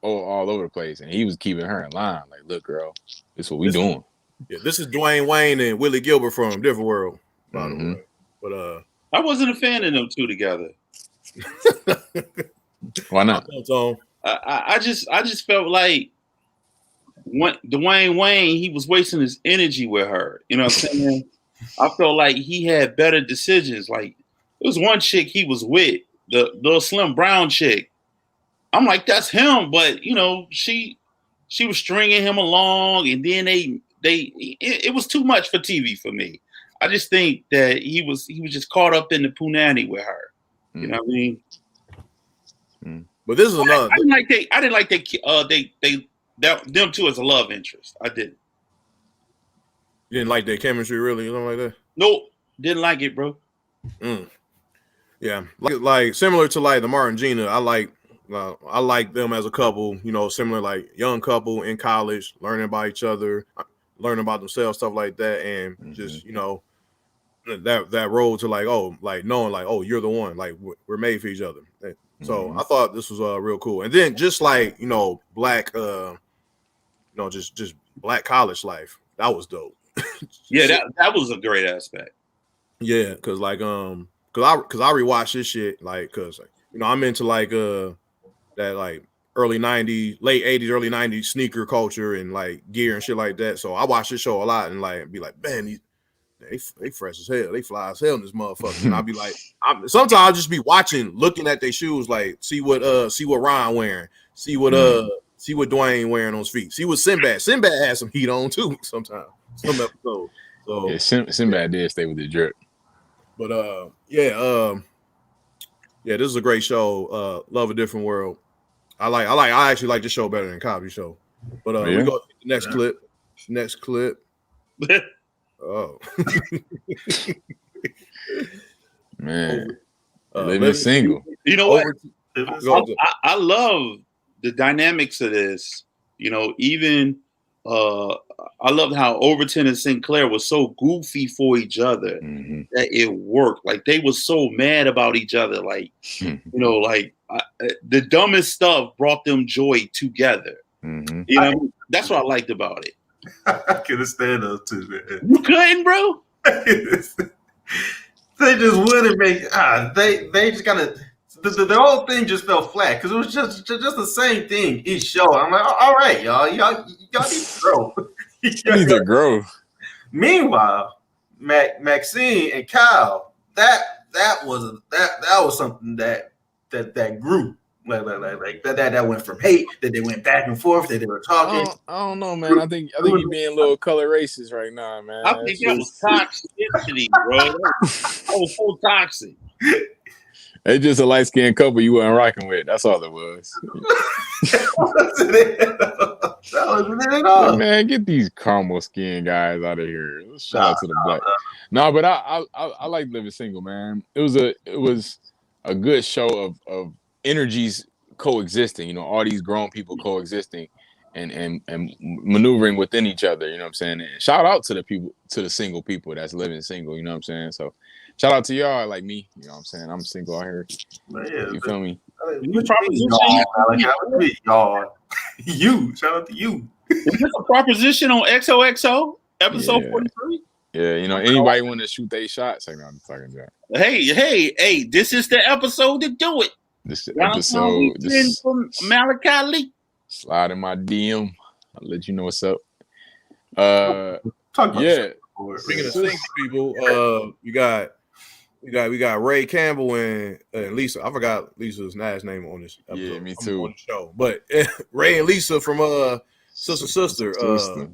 all over the place, and he was keeping her in line. Like, look, girl, this is what we doing. Yeah, this is Dwayne Wayne and Willie Gilbert from Different World, by the way. But I wasn't a fan of them two together. Why not? I just felt like when Dwayne Wayne, he was wasting his energy with her. You know what I'm saying? I felt like he had better decisions. Like there was one chick he was with, the little slim brown chick. I'm like, that's him, but she was stringing him along, and then it was too much for TV for me. I just think that he was just caught up in the punani with her. You know what I mean? But this is another. I didn't like them two as a love interest. I didn't. You didn't like their chemistry, really? You don't like that? Nope, didn't like it, bro. Yeah, like similar to like the Martin Gina. I like them as a couple. Similar like young couple in college, learning about each other, learning about themselves, stuff like that, and just that road to like knowing like you're the one, like we're made for each other. So I thought this was real cool. And then just like black just black college life, that was dope. Yeah, that was a great aspect. Yeah, because I rewatched this shit because I'm into like that like early 90s, late 80s, early 90s sneaker culture and like gear and shit like that. So I watch this show a lot and like be like, man, they fresh as hell. They fly as hell in this motherfucker. And I'll be like, sometimes I'll just be watching, looking at their shoes, like see what Ryan wearing, see what Dwayne wearing on his feet, see what Sinbad has some heat on too sometimes. Some episodes. So yeah, Sinbad did stay with the drip. But this is a great show. Love a Different World. I actually like this show better than Cosby Show. But we go to the next clip. Next clip. Oh. Man. Living single. You know what? I love the dynamics of this. Even I loved how Overton and Sinclair was so goofy for each other that it worked. Like they were so mad about each other. Like, the dumbest stuff brought them joy together. That's what I liked about it. I couldn't stand those two, man. You couldn't, bro? They just wouldn't make. They just kind of. The whole thing just fell flat because it was just the same thing each show. I'm like, all right, y'all need to grow. You need to grow. Meanwhile, Maxine and Kyle, that was something that grew. Like that went from hate, that they went back and forth, that they were talking. I don't know, man. I think you're being a little color racist right now, man. I think that was toxicity, bro. That was so toxic. It's just a light skinned couple you weren't rocking with. That's all it was. That wasn't it at all. Man, get these caramel skin guys out of here. Shout out to the black. No, but I like Living Single, man. It was a good show of energies coexisting. All these grown people coexisting and maneuvering within each other. You know what I'm saying? And shout out to the single people that's living single. You know what I'm saying? So. Shout out to y'all like me. You know what I'm saying? I'm single out here. You feel me? Y'all. You. Shout out to you. Is this a proposition on XoXo? Episode 43? Yeah, anybody want to shoot their shots? I know I'm talking about. Hey, this is the episode to do it. This episode. This from Malachi Lee. Slide in my DM. I'll let you know what's up. Speaking of single people, we got Ray Campbell and Lisa. I forgot Lisa's last name on this episode. Yeah, me too. On the show. But Ray and Lisa from Sister,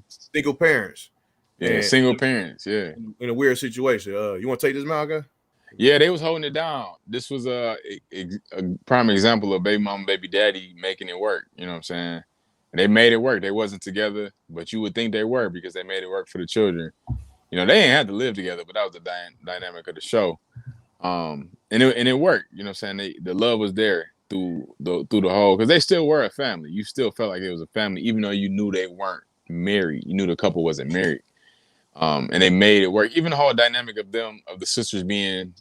single parents. Yeah, single parents, yeah. In a weird situation. You want to take this, Malachi? Yeah, they was holding it down. This was a prime example of baby mama, baby daddy making it work. You know what I'm saying? And they made it work. They wasn't together, but you would think they were because they made it work for the children. They ain't had to live together, but that was the dynamic of the show. And it worked. You know what I'm saying? The love was there through the whole, because they still were a family. You still felt like it was a family, even though you knew they weren't married. You knew the couple wasn't married. And they made it work. Even the whole dynamic of the sisters being,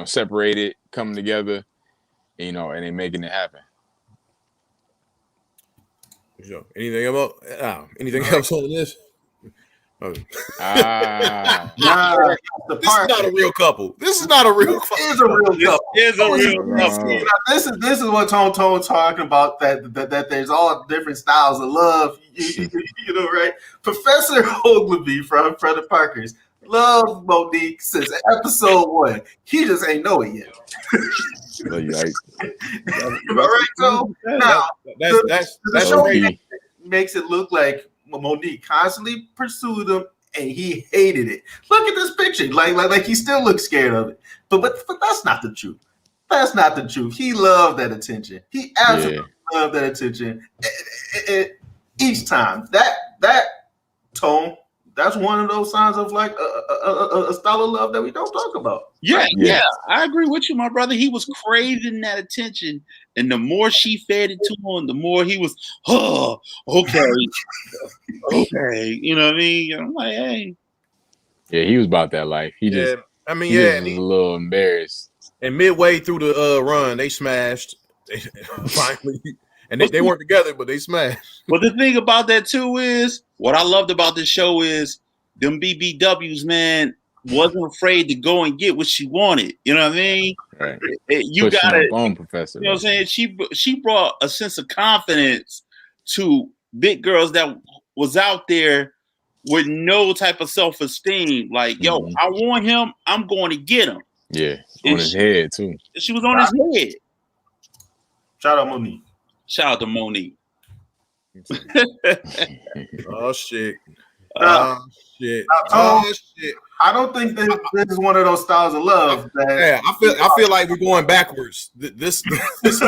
separated, coming together, and they making it happen. Anything else on this? This is not a real couple. This is not a real couple. It is a real couple. This is what Tone talking about, that there's all different styles of love. Right? Professor Oglevee from the Parkers love Monique since episode 1. He just ain't know it yet. Right? So now the show makes it look like Monique constantly pursued him and he hated it. Look at this picture. Like he still looks scared of it. But that's not the truth. That's not the truth. He loved that attention. He absolutely loved that attention. Each time. That Tone, that's one of those signs of like a style of love that we don't talk about. Yeah. I agree with you, my brother. He was craving that attention. And the more she fed it to him, the more he was, okay. You know what I mean? I'm like, hey. Yeah, he was about that life. He was a little embarrassed. And midway through the run, they smashed. Finally. And they weren't together, but they smashed. But the thing about that, too, is what I loved about this show is them BBWs, man. wasn't afraid to go and get what she wanted. You know what I mean? Right. You got it, bone professor. You know what I'm saying? She brought a sense of confidence to big girls that was out there with no type of self-esteem. Like, yo, I want him. I'm going to get him. Yeah, on his head too. She was on his head. Shout out Monique. Shout out to Monique. Oh shit. Shit. Shit. I don't think this is one of those styles of love. Yeah, I feel like we're going backwards. This is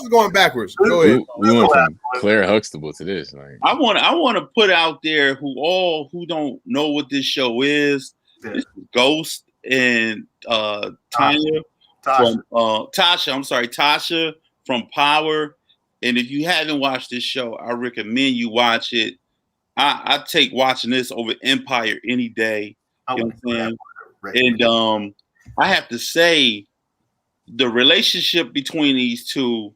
going backwards. Go ahead. We went from Claire Huxtable to this. Like, I want to put out there who don't know what this show is. Yeah. This is Ghost and Tasha from Power. And if you haven't watched this show, I recommend you watch it. I take watching this over Empire any day. You know what I'm saying? And I have to say, the relationship between these two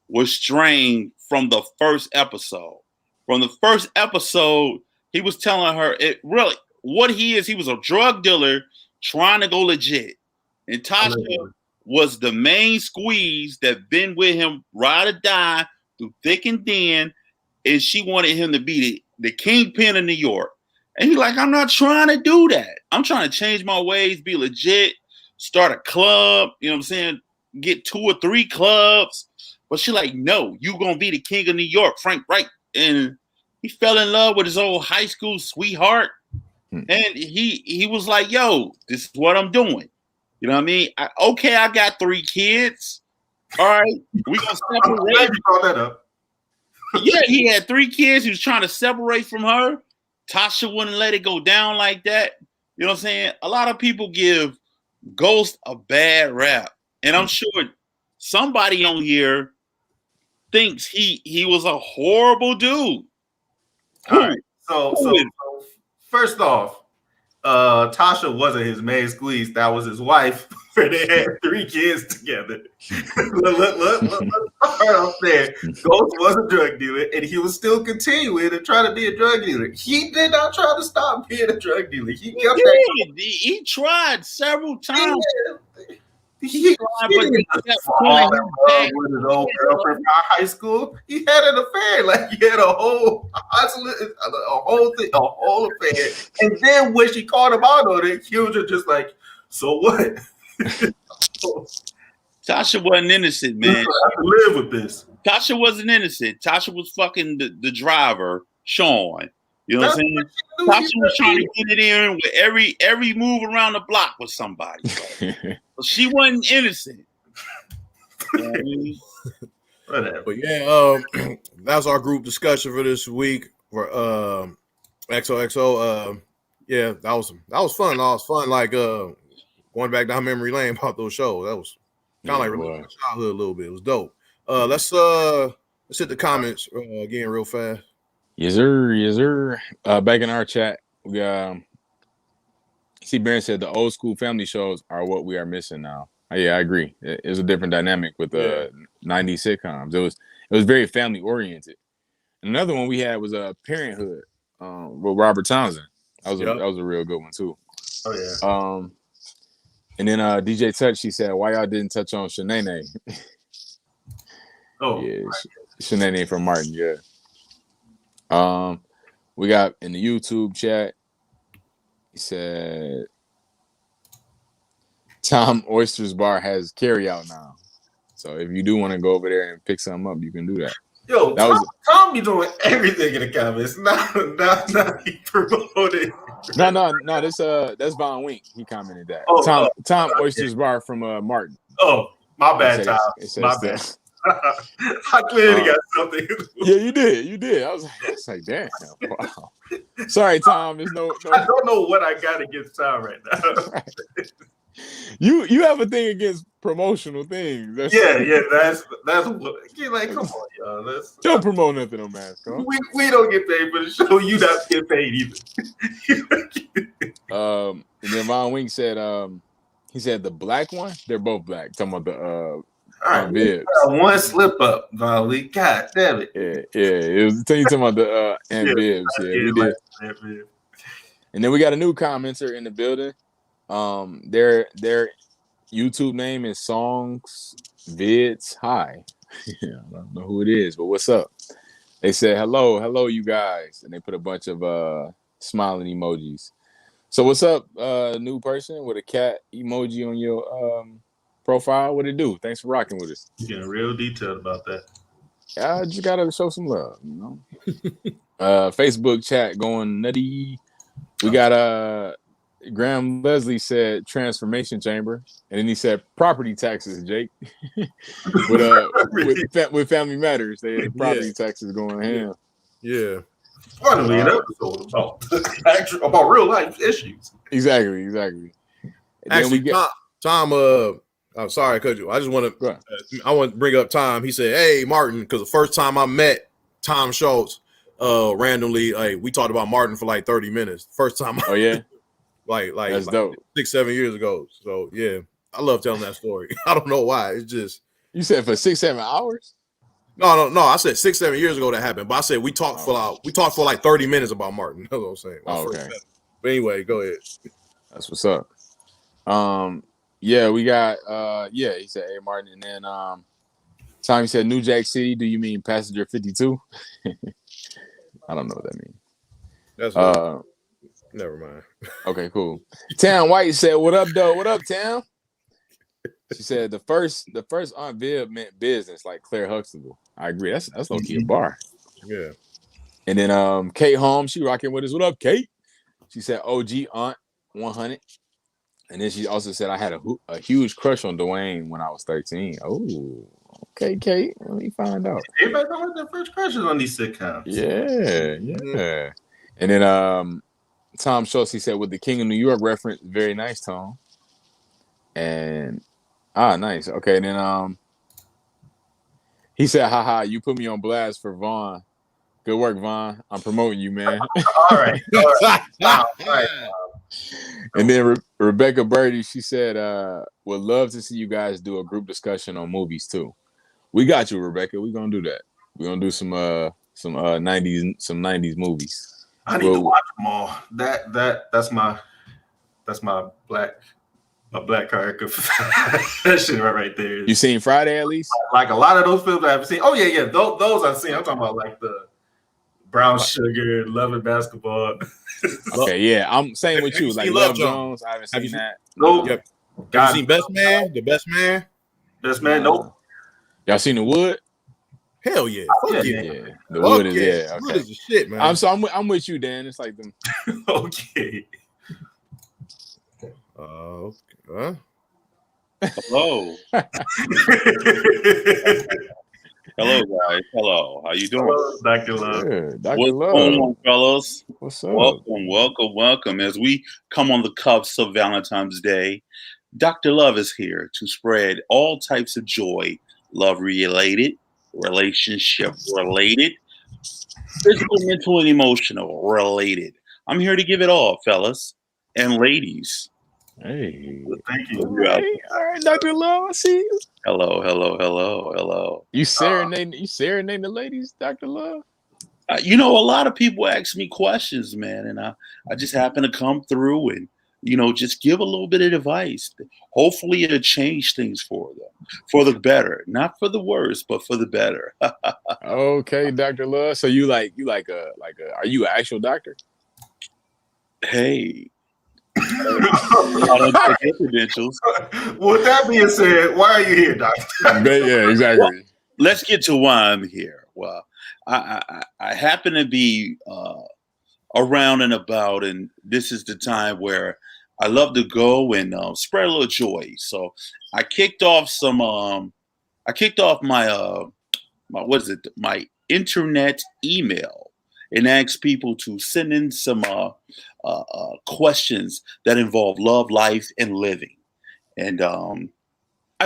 was strained from the first episode. From the first episode, he was telling her what he is. He was a drug dealer trying to go legit. And Tasha was the main squeeze that been with him ride or die through thick and thin. And she wanted him to be the kingpin of New York. And he's like, I'm not trying to do that. I'm trying to change my ways, be legit, start a club, you know what I'm saying? Get 2 or 3 clubs. But she like, no, you gonna be the king of New York, Frank Wright. And he fell in love with his old high school sweetheart. And he was like, yo, this is what I'm doing. You know what I mean? I got 3 kids. All right, we gonna separate. I'm glad you brought that up. Yeah, he had 3 kids. He was trying to separate from her. Tasha wouldn't let it go down like that. You know what I'm saying? A lot of people give Ghost a bad rap. And I'm sure somebody on here thinks he was a horrible dude. All right. So first off, Tasha wasn't his main squeeze. That was his wife. Where they had 3 kids together. Look up there. Ghost was a drug dealer, and he was still continuing to try to be a drug dealer. He did not try to stop being a drug dealer. He tried several times. He tried, but he kept with his old girlfriend from high school. He had an affair. Like, he had a whole affair. And then when she called him out on it, he was just like, so what? Tasha wasn't innocent, man. I have to live with this. Tasha wasn't innocent. Tasha was fucking the driver, Sean. You know what I'm saying? Tasha was trying to get it in with every move around the block with somebody. But she wasn't innocent. You know what I mean? But yeah, that was our group discussion for this week for XoXo. Yeah, that was fun. That was fun. Like going back down memory lane about those shows. That was kind of like my childhood a little bit. It was dope. Let's hit the comments again real fast. Yes, sir. Back in our chat, we see Baron said the old school family shows are what we are missing now. Yeah, I agree. It's a different dynamic with the 90s sitcoms. It was very family oriented. Another one we had was Parenthood with Robert Townsend. That was a real good one too. Oh yeah. And then DJ Touch, she said, why y'all didn't touch on Shanae? Oh yeah, Shanae from Martin. Yeah. We got in the YouTube chat. He said Tom Oyster's Bar has carry out now. So if you do want to go over there and pick something up, you can do that. Yo, Tom be doing everything in the comments. Not he promoted. No. That's Von Wink. He commented that. Tom Oyster's Bar from Martin. Oh, my bad, Tom. My bad. I clearly got something. Yeah, you did. I was like, damn. Wow. Sorry, Tom. There's no. I don't know what I got against Tom right now. You have a thing against promotional things. That's what you're like. Come on, y'all. Don't promote nothing on Mask. We don't get paid for the show. You not get paid either. And then Von Wink said, he said the black one. They're both black. Talking about the bibs. One slip up, Von Wink. God damn it. Yeah. It was talking about the and bibs. Yeah, we did. And then we got a new commenter in the building. Their YouTube name is Songs Vids Hi. I don't know who it is, but what's up? They said hello, you guys, and they put a bunch of smiling emojis. So what's up, new person with a cat emoji on your profile? What it do? Thanks for rocking with us. You're getting real detailed about that. I just gotta show some love, you know. Facebook chat going nutty. We got Graham Leslie said transformation chamber, and then he said property taxes, Jake. with Family Matters, they had property taxes going ham. Yeah. Finally, an episode about real life issues. Exactly. Actually, Tom. I'm sorry, I cut you. I just want to. I want to bring up Tom. He said, "Hey, Martin," because the first time I met Tom Schultz, randomly, we talked about Martin for like 30 minutes. First time. Oh yeah. like that's dope. 6-7 years ago. So yeah, I love telling that story. I don't know why. It's just you said for 6-7 hours. No. I said 6-7 years ago that happened, but I said we talked for like 30 minutes about Martin. That's what I'm saying. Okay. But anyway, go ahead. That's what's up. Yeah, we got he said, "Hey Martin," and then Tommy said, "New Jack City, do you mean passenger 52?" I don't know what that means. That's never mind. Okay, cool. Town White said, "What up, though? What up, Town?" She said the first Aunt Viv meant business, like Claire Huxtable. I agree. That's low key a bar. Yeah. And then Kate Holmes, she rocking with us. What up, Kate? She said, "OG Aunt 100." And then she also said, "I had a huge crush on Dwayne when I was 13. Oh, okay, Kate. Let me find out. Everybody got their first crushes on these sitcoms. Yeah. And then Tom Schultz, he said, with the King of New York reference, very nice, Tom. And nice. Okay, and then he said, haha, you put me on blast for Vaughn. Good work, Vaughn. I'm promoting you, man. All right. And then Rebecca Birdie, she said, would love to see you guys do a group discussion on movies too. We got you, Rebecca. We're gonna do that. We're gonna do some 90s movies. I need to watch them all. That's my black card. That shit right there. You seen Friday at least? Like a lot of those films I haven't seen. Oh yeah. Those I've seen. I'm talking about like the Brown Sugar, Love and Basketball. Okay, yeah, I'm saying with you. Like Love Jones, I haven't seen that. Nope. Yep. Have you seen Best Man? The Best Man? Best Man? Nope. Y'all seen The Wood? Hell yeah. Yeah. The Wood is okay. Wood is the shit, man. I'm with you, Dan. It's like them. Okay. Okay. Hello. Hello, guys. Hello. How you doing? Hello, Dr. Love. Yeah, Dr. What's Love. going on, fellas? What's up? Welcome. As we come on the cuffs of Valentine's Day, Dr. Love is here to spread all types of joy, love-related, relationship-related, physical, mental, and emotional related. I'm here to give it all, fellas and ladies. Hey, thank you. All right, Dr. Love, I see you. Hello. You serenading the ladies, Dr. Love? A lot of people ask me questions, man, and I just happen to come through and, just give a little bit of advice. Hopefully it'll change things for them, for the better, not for the worse, but for the better. Okay, Dr. Love. So you are you an actual doctor? Hey. I don't take your credentials. With that being said, why are you here, doctor? Yeah, exactly. Well, let's get to why I'm here. Well, I happen to be around and about, and this is the time where I love to go and spread a little joy. So I kicked off my internet email and asked people to send in some questions that involve love, life, and living. And I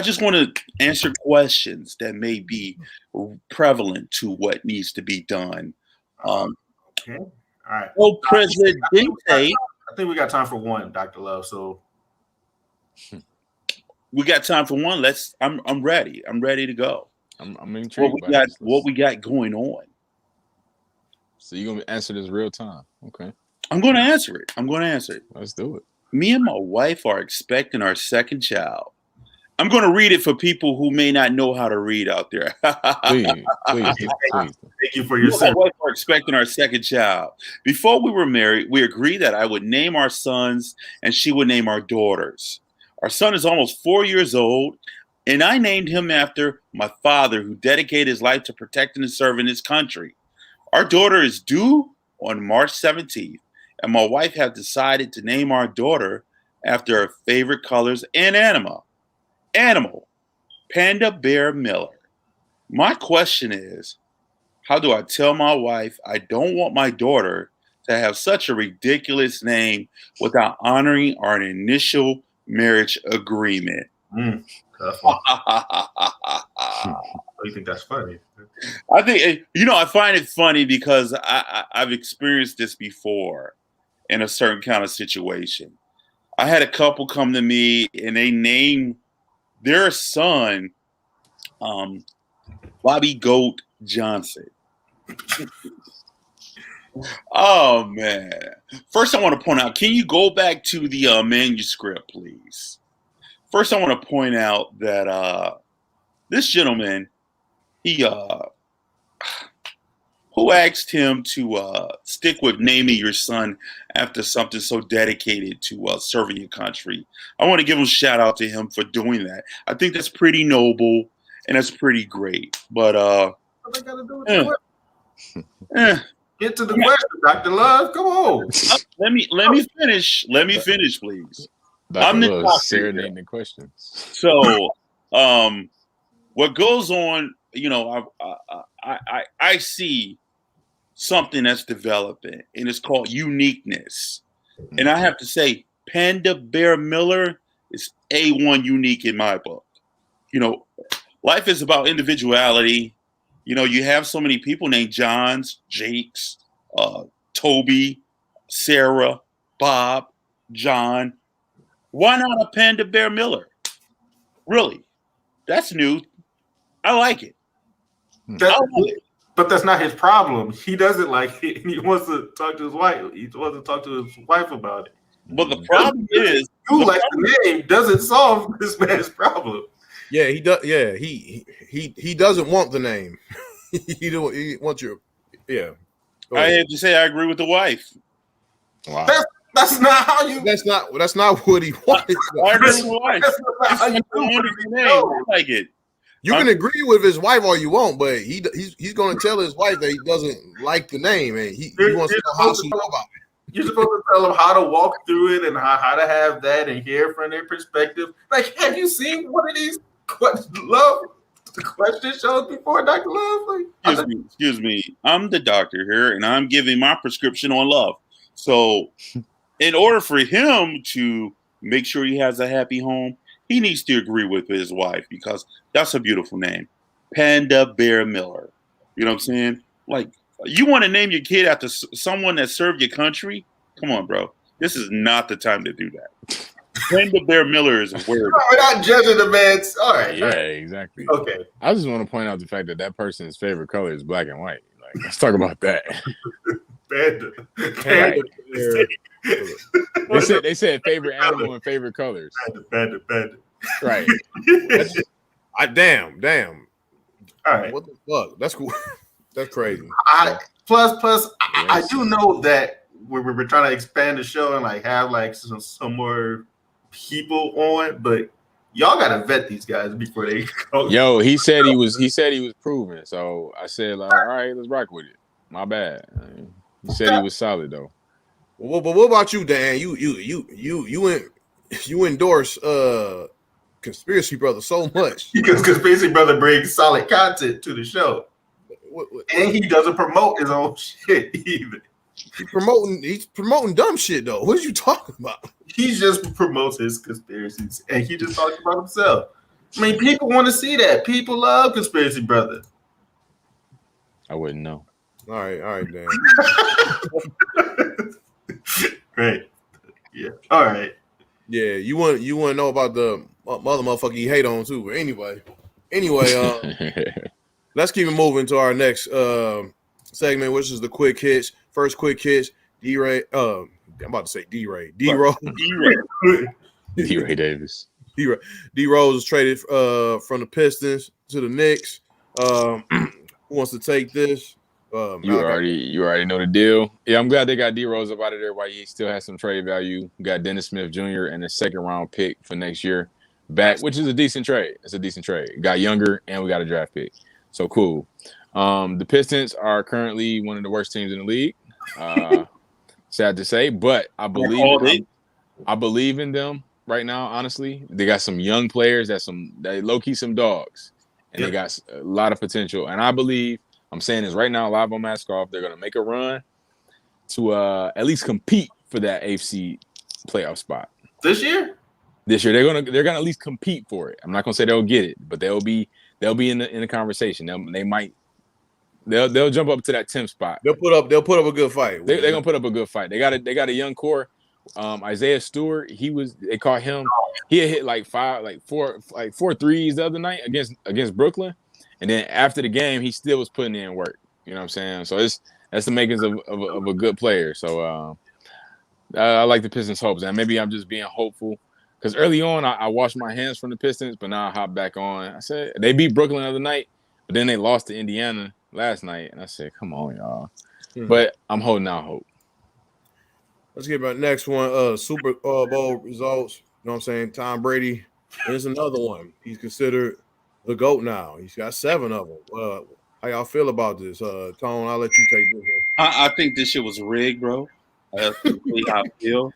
just want to answer questions that may be prevalent to what needs to be done. Okay. All right. Oh, Presidente. I think we got time for one, Dr. Love. So we got time for one. I'm ready. I'm ready to go. I'm intrigued. What we got going on. So you're gonna answer this real time. Okay. I'm going to answer it. Let's do it. Me and my wife are expecting our second child. I'm going to read it for people who may not know how to read out there. Please. Thank you for your service. My wife are expecting our second child. Before we were married, we agreed that I would name our sons and she would name our daughters. Our son is almost 4 years old, and I named him after my father, who dedicated his life to protecting and serving his country. Our daughter is due on March 17th, and my wife has decided to name our daughter after her favorite colors and animal, Panda Bear Miller. My question is, how do I tell my wife I don't want my daughter to have such a ridiculous name without honoring our initial marriage agreement? You think that's funny? I think, I find it funny because I've experienced this before in a certain kind of situation. I had a couple come to me and they named their son Bobby Goat Johnson. Oh, man. First, I want to point out, can you go back to the manuscript, please? First, I want to point out that this gentleman, who asked him to stick with naming your son after something so dedicated to serving your country. I want to give him a shout out to him for doing that. I think that's pretty noble and that's pretty great. But what they got to do with the question? Get to the question, Dr. Love. Come on. Let me finish. Let me finish, please. I'm the doctor. Serenading the questions. So, what goes on? I see something that's developing, and it's called uniqueness. And I have to say, Panda Bear Miller is A1 unique in my book. Life is about individuality. You have so many people named Johns, Jakes, Toby, Sarah, Bob, John. Why not a Panda Bear Miller? Really? That's new. I like it. But that's not his problem. He doesn't like it. He wants to talk to his wife. He wants to talk to his wife about it. But the problem is, you like the name doesn't solve this man's problem. Yeah, he does. Yeah, he doesn't want the name. He wants your. Yeah. I have to say, I agree with the wife. Wow. That's not how you. That's not what he wanted. I agree with the wife. That's a wonderful name. I like it. You can agree with his wife all you want, but he's going to tell his wife that he doesn't like the name, and he wants to know how she know about it. You're supposed to tell them how to walk through it and how to have that and hear from their perspective. Like, have you seen one of these question shows before, Dr. Love? Excuse me. I'm the doctor here, and I'm giving my prescription on love. So, in order for him to make sure he has a happy home, he needs to agree with his wife because that's a beautiful name. Panda Bear Miller. You know what I'm saying? Like, you want to name your kid after someone that served your country? Come on, bro. This is not the time to do that. Panda Bear Miller is a word. We're not judging the man. All right. Yeah, exactly. Okay. I just want to point out the fact that person's favorite color is black and white. Like, let's talk about that. Panda. Right. They said favorite animal and favorite colors. Panda. Right. Damn. All right. What the fuck? That's cool. That's crazy. Plus, I do know that we're trying to expand the show and like have like some more people on, but y'all gotta vet these guys before they go. Yo, he said he was proven. So I said, like, all right, let's rock with it. My bad. He said he was solid though. Well, but what about you, Dan? You endorse Conspiracy Brother so much because Conspiracy Brother brings solid content to the show, and he doesn't promote his own shit either. He's promoting dumb shit though. What are you talking about? He just promotes his conspiracies, and he just talks about himself. I mean, people want to see that. People love Conspiracy Brother. I wouldn't know. All right, Dan. Great. Yeah. All right. Yeah, you want to know about the other motherfucker you hate on too. But anyway, let's keep it moving to our next segment, which is the quick hits. First quick hits. D-Ray. I'm about to say D-Ray. D-Rose. D-Ray Davis. D-Rose was traded from the Pistons to the Knicks. Who wants to take this? You already know the deal. Yeah, I'm glad they got D-Rose up out of there while he still has some trade value. We got Dennis Smith Jr. and a second-round pick for next year back, which is a decent trade. It's a decent trade. Got younger, and we got a draft pick. So cool. The Pistons are currently one of the worst teams in the league. Sad to say, but I believe in them right now. Honestly, they got some young players they low-key some dogs, and they got a lot of potential. And I believe, I'm saying this right now, live on Mask Off, they're gonna make a run to at least compete for that AFC playoff spot this year. They're gonna at least compete for it. I'm not gonna say they'll get it, but they'll be in the conversation. They'll jump up to that 10th spot. They'll put up a good fight. They're gonna put up a good fight. They got a young core. Isaiah Stewart, they caught him. He had hit like four threes the other night against Brooklyn, and then after the game, he still was putting in work. You know what I'm saying? So that's the makings of a good player. So I like the Pistons' hopes, and maybe I'm just being hopeful because early on I washed my hands from the Pistons, but now I hop back on. I said they beat Brooklyn the other night, but then they lost to Indiana last night, and I said, come on, y'all. But I'm holding out hope. Let's get about next one. Super Bowl results. You know what I'm saying? Tom Brady. There's another one. He's considered the GOAT now. He's got 7 of them. How y'all feel about this? Tone, I'll let you take this one. I think this shit was rigged, bro. That's really how I feel.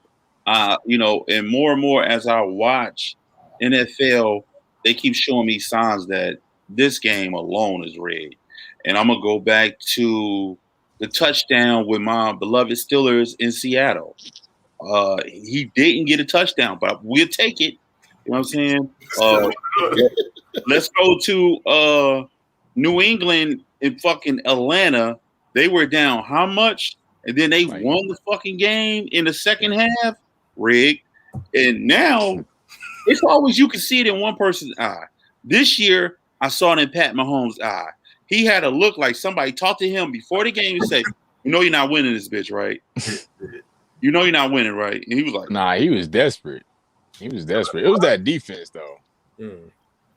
And more as I watch NFL, they keep showing me signs that this game alone is rigged. And I'm going to go back to the touchdown with my beloved Steelers in Seattle. He didn't get a touchdown, but we'll take it. You know what I'm saying? Let's go to New England in fucking Atlanta. They were down how much? And then they won the fucking game in the second half. Rigged. And now it's always you can see it in one person's eye. This year, I saw it in Pat Mahomes' eye. He had a look like somebody talked to him before the game and said, "You know you're not winning this bitch, right? You know you're not winning, right?" And he was like, "Nah, he was desperate. It was that defense, though.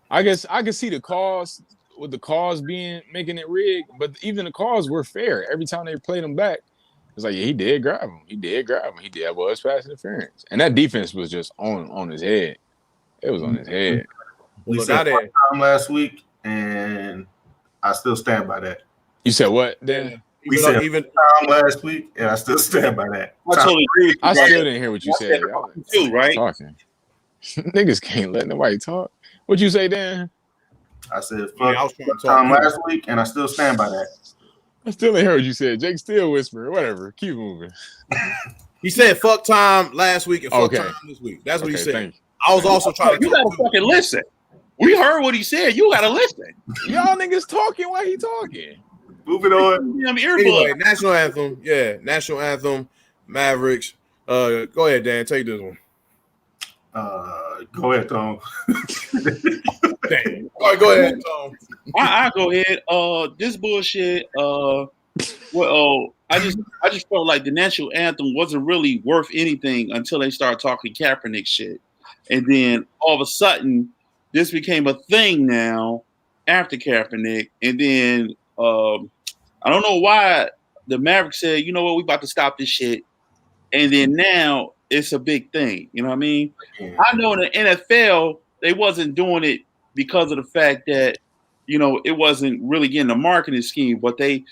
I guess I could see the cause with the cause making it rigged, but even the calls were fair. Every time they played him back, it's like, yeah, he did grab him. He did was pass interference, and that defense was just on his head. It was on his head. We said time last week, and I still stand by that. You said what, Dan? We said time last week, and I still stand by that. I totally agree with you. I still didn't hear what you said. Too, right? Talking. Niggas can't let nobody talk. What'd you say, Dan? I said fuck time last week, and I still stand by that. I still didn't hear what you said. Jake still whispering. Whatever. Keep moving. He said fuck time last week and fuck time this week. That's what he said. I was also trying to. You gotta fucking listen. We heard what he said. You gotta listen. Y'all niggas talking while he talking. Moving on. Anyway, national anthem. Yeah, national anthem. Mavericks. Go ahead, Dan. Take this one. Go ahead, Tom. Dang. All right, go ahead, Tom. I go ahead. This bullshit. I just felt like the national anthem wasn't really worth anything until they started talking Kaepernick shit, and then all of a sudden, this became a thing now after Kaepernick, and then I don't know why the Mavericks said, you know what, we about to stop this shit, and then now it's a big thing. You know what I mean? I know in the NFL they wasn't doing it because of the fact that, you know, it wasn't really getting a marketing scheme, but they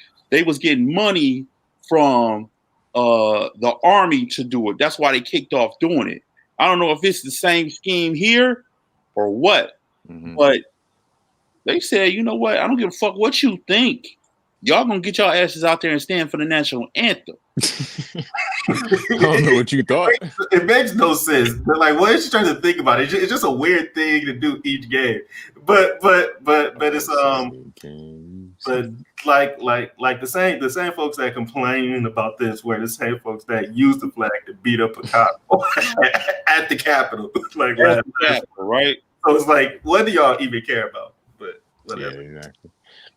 was getting money from the Army to do it. That's why they kicked off doing it. I don't know if it's the same scheme here or what, but they said, you know what? I don't give a fuck what you think. Y'all gonna get y'all asses out there and stand for the national anthem. I don't know what you thought. It makes no sense. But like, what is she trying to think about? It's just a weird thing to do each game. But it's but like the same folks that complain about this were the same folks that use the flag to beat up a cop at the Capitol. Like right? So it's like, what do y'all even care about? But whatever. Yeah, exactly.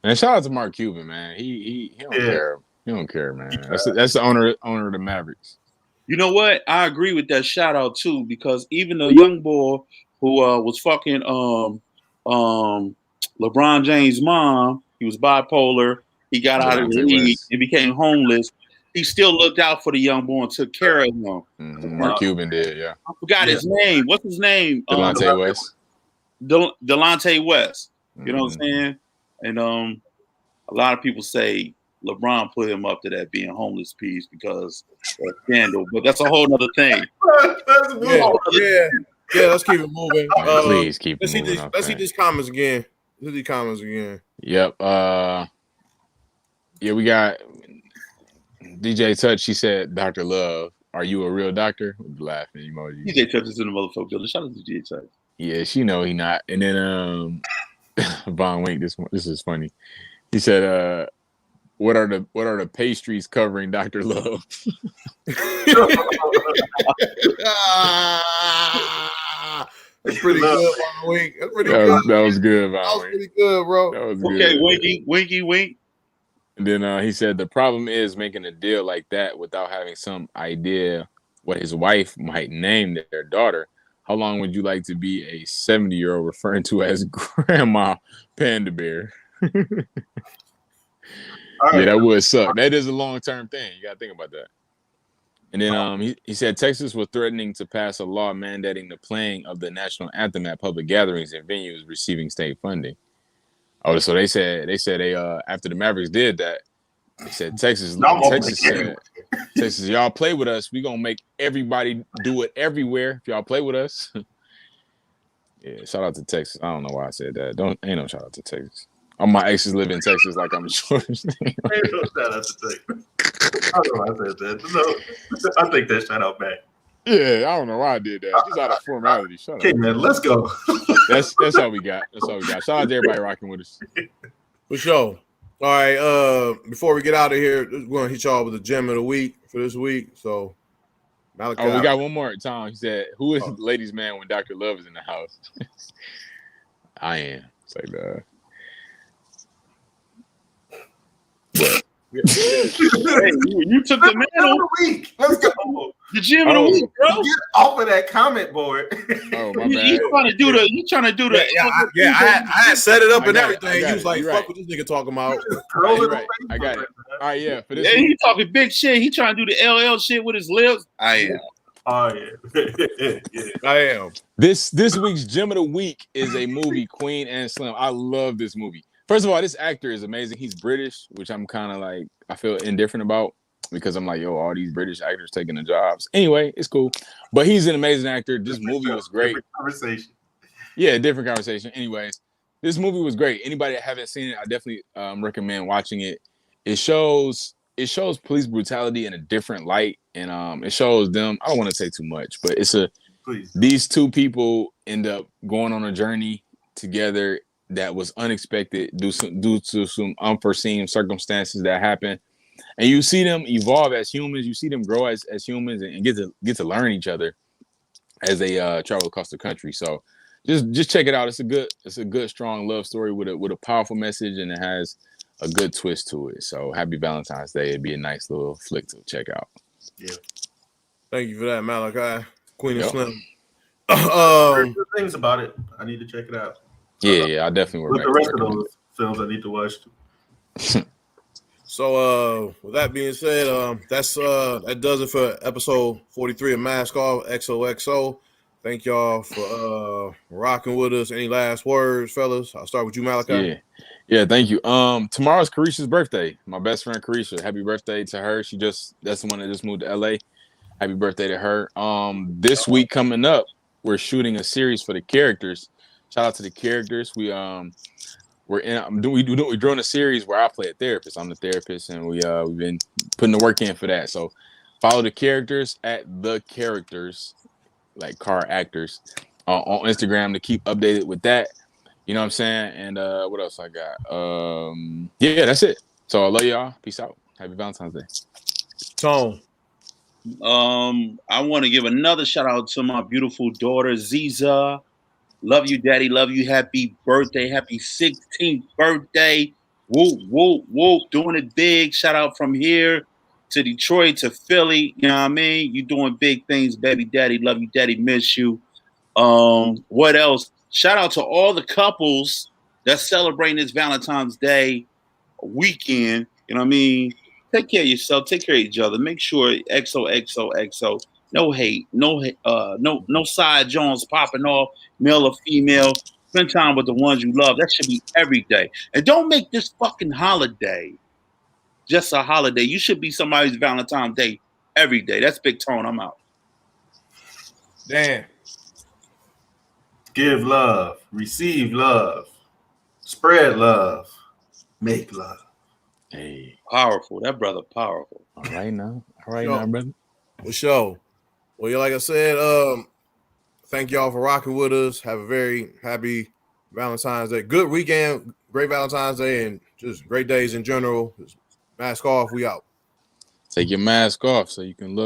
And shout out to Mark Cuban, man. He don't care. He don't care, man. That's the owner of the Mavericks. You know what? I agree with that shout out too, because even the young boy who was fucking LeBron James' mom, he was bipolar. He got out of the league and became homeless. He still looked out for the young boy and took care of him. Mark Cuban did, yeah. I forgot his name. What's his name? Delonte West. Delonte West. You know what I'm saying? And a lot of people say LeBron put him up to that being homeless piece because of scandal, but that's a whole nother thing. Yeah, let's keep it moving. Please keep it moving. Let's see these comments again. Yep. Yeah, we got DJ Touch. She said, "Dr. Love, are you a real doctor?" With the laughing emoji. DJ Touch is in the motherfucker building. Shout out to DJ Touch. Yeah, she know he not. And then Von Wink, this is funny. He said, What are the pastries covering Dr. Love? That's pretty good, Von Wink. That's pretty good. That was good, Von Wink. That was pretty good, bro. That was okay, good. Winky, wink. And then he said the problem is making a deal like that without having some idea what his wife might name their daughter. How long would you like to be a 70-year-old referring to as Grandma Panda Bear? Yeah, that would suck. That is a long-term thing. You got to think about that. And then he said Texas was threatening to pass a law mandating the playing of the national anthem at public gatherings and venues receiving state funding. Oh, so they said after the Mavericks did that, they said Texas said, y'all play with us, we gonna make everybody do it everywhere if y'all play with us. Yeah, shout out to Texas. I don't know why I said that. Ain't no shout out to Texas. All my exes live in Texas like I'm sure. Ain't no shout out to Texas. I don't know why I said that. No, I take that shout out back. Yeah, I don't know why I did that. Just out of formality. Shut up. Man, let's go. That's all we got. That's all we got. Shout out to everybody rocking with us. For sure. All right. Before we get out of here, we're gonna hit y'all with the gem of the week for this week. So, Malachi. Oh, we got one more. Tom. He said, "Who is the ladies' man when Dr. Love is in the house?" I am. It's like Hey, you took the man of the week. Let's go. The gym of the week, bro. Get off of that comment board. Oh my bad. You trying to do the? I had set it up and everything. He was like, "Fuck what this nigga talking about." Right. I got it. All right, yeah. For this, he talking big shit. He trying to do the LL shit with his lips. I am. Oh yeah. I am. This week's gem of the week is a movie, Queen and Slim. I love this movie. First of all, this actor is amazing. He's British, which I'm kind of like, I feel indifferent about because I'm like, yo, all these British actors taking the jobs. Anyway, it's cool. But he's an amazing actor. This movie was great. Different conversation. Yeah, different conversation. Anyways, this movie was great. Anybody that haven't seen it, I definitely recommend watching it. It shows police brutality in a different light. And it shows them, I don't want to say too much, but these two people end up going on a journey together that was unexpected due to some unforeseen circumstances that happen, and you see them evolve as humans. You see them grow as humans and get to learn each other as they travel across the country. So just check it out. It's a good strong love story with a powerful message, and it has a good twist to it. So happy Valentine's Day. It'd be a nice little flick to check out. Yeah. Thank you for that, Malachi. Queen and Slim. Good things about it. I need to check it out. Yeah, I definitely with the rest of those films I need to watch too. So with that being said, that does it for episode 43 of Mask Off XoXo. Thank y'all for rocking with us. Any last words, fellas? I'll start with you, Malachi. Yeah, thank you. Tomorrow's Carisha's birthday. My best friend Carisha. Happy birthday to her. That's the one that just moved to LA. Happy birthday to her. This week coming up, we're shooting a series for the characters. Shout out to the characters. We're doing a series where I play a therapist. I'm the therapist, and we've been putting the work in for that. So follow the characters at the characters, like car actors, on Instagram to keep updated with that. You know what I'm saying? And what else I got? Yeah, that's it. So I love y'all. Peace out. Happy Valentine's Day. Tone. I want to give another shout out to my beautiful daughter Ziza. Love you, Daddy. Love you. Happy birthday. Happy 16th birthday. Whoop, whoop, whoop. Doing it big. Shout out from here to Detroit to Philly. You know what I mean? You doing big things, baby daddy. Love you, daddy. Miss you. What else? Shout out to all the couples that's celebrating this Valentine's Day weekend. You know what I mean? Take care of yourself. Take care of each other. Make sure XoXoXO. No hate. No side Jones popping off, male or female. Spend time with the ones you love. That should be every day. And don't make this fucking holiday just a holiday. You should be somebody's Valentine's Day every day. That's Big Tone. I'm out. Damn. Give love, receive love, spread love, make love. Hey, powerful. That brother, powerful. All right now, brother. For sure. Well, yeah, like I said, thank y'all for rocking with us. Have a very happy Valentine's Day. Good weekend, great Valentine's Day, and just great days in general. Just mask off. We out. Take your mask off so you can look.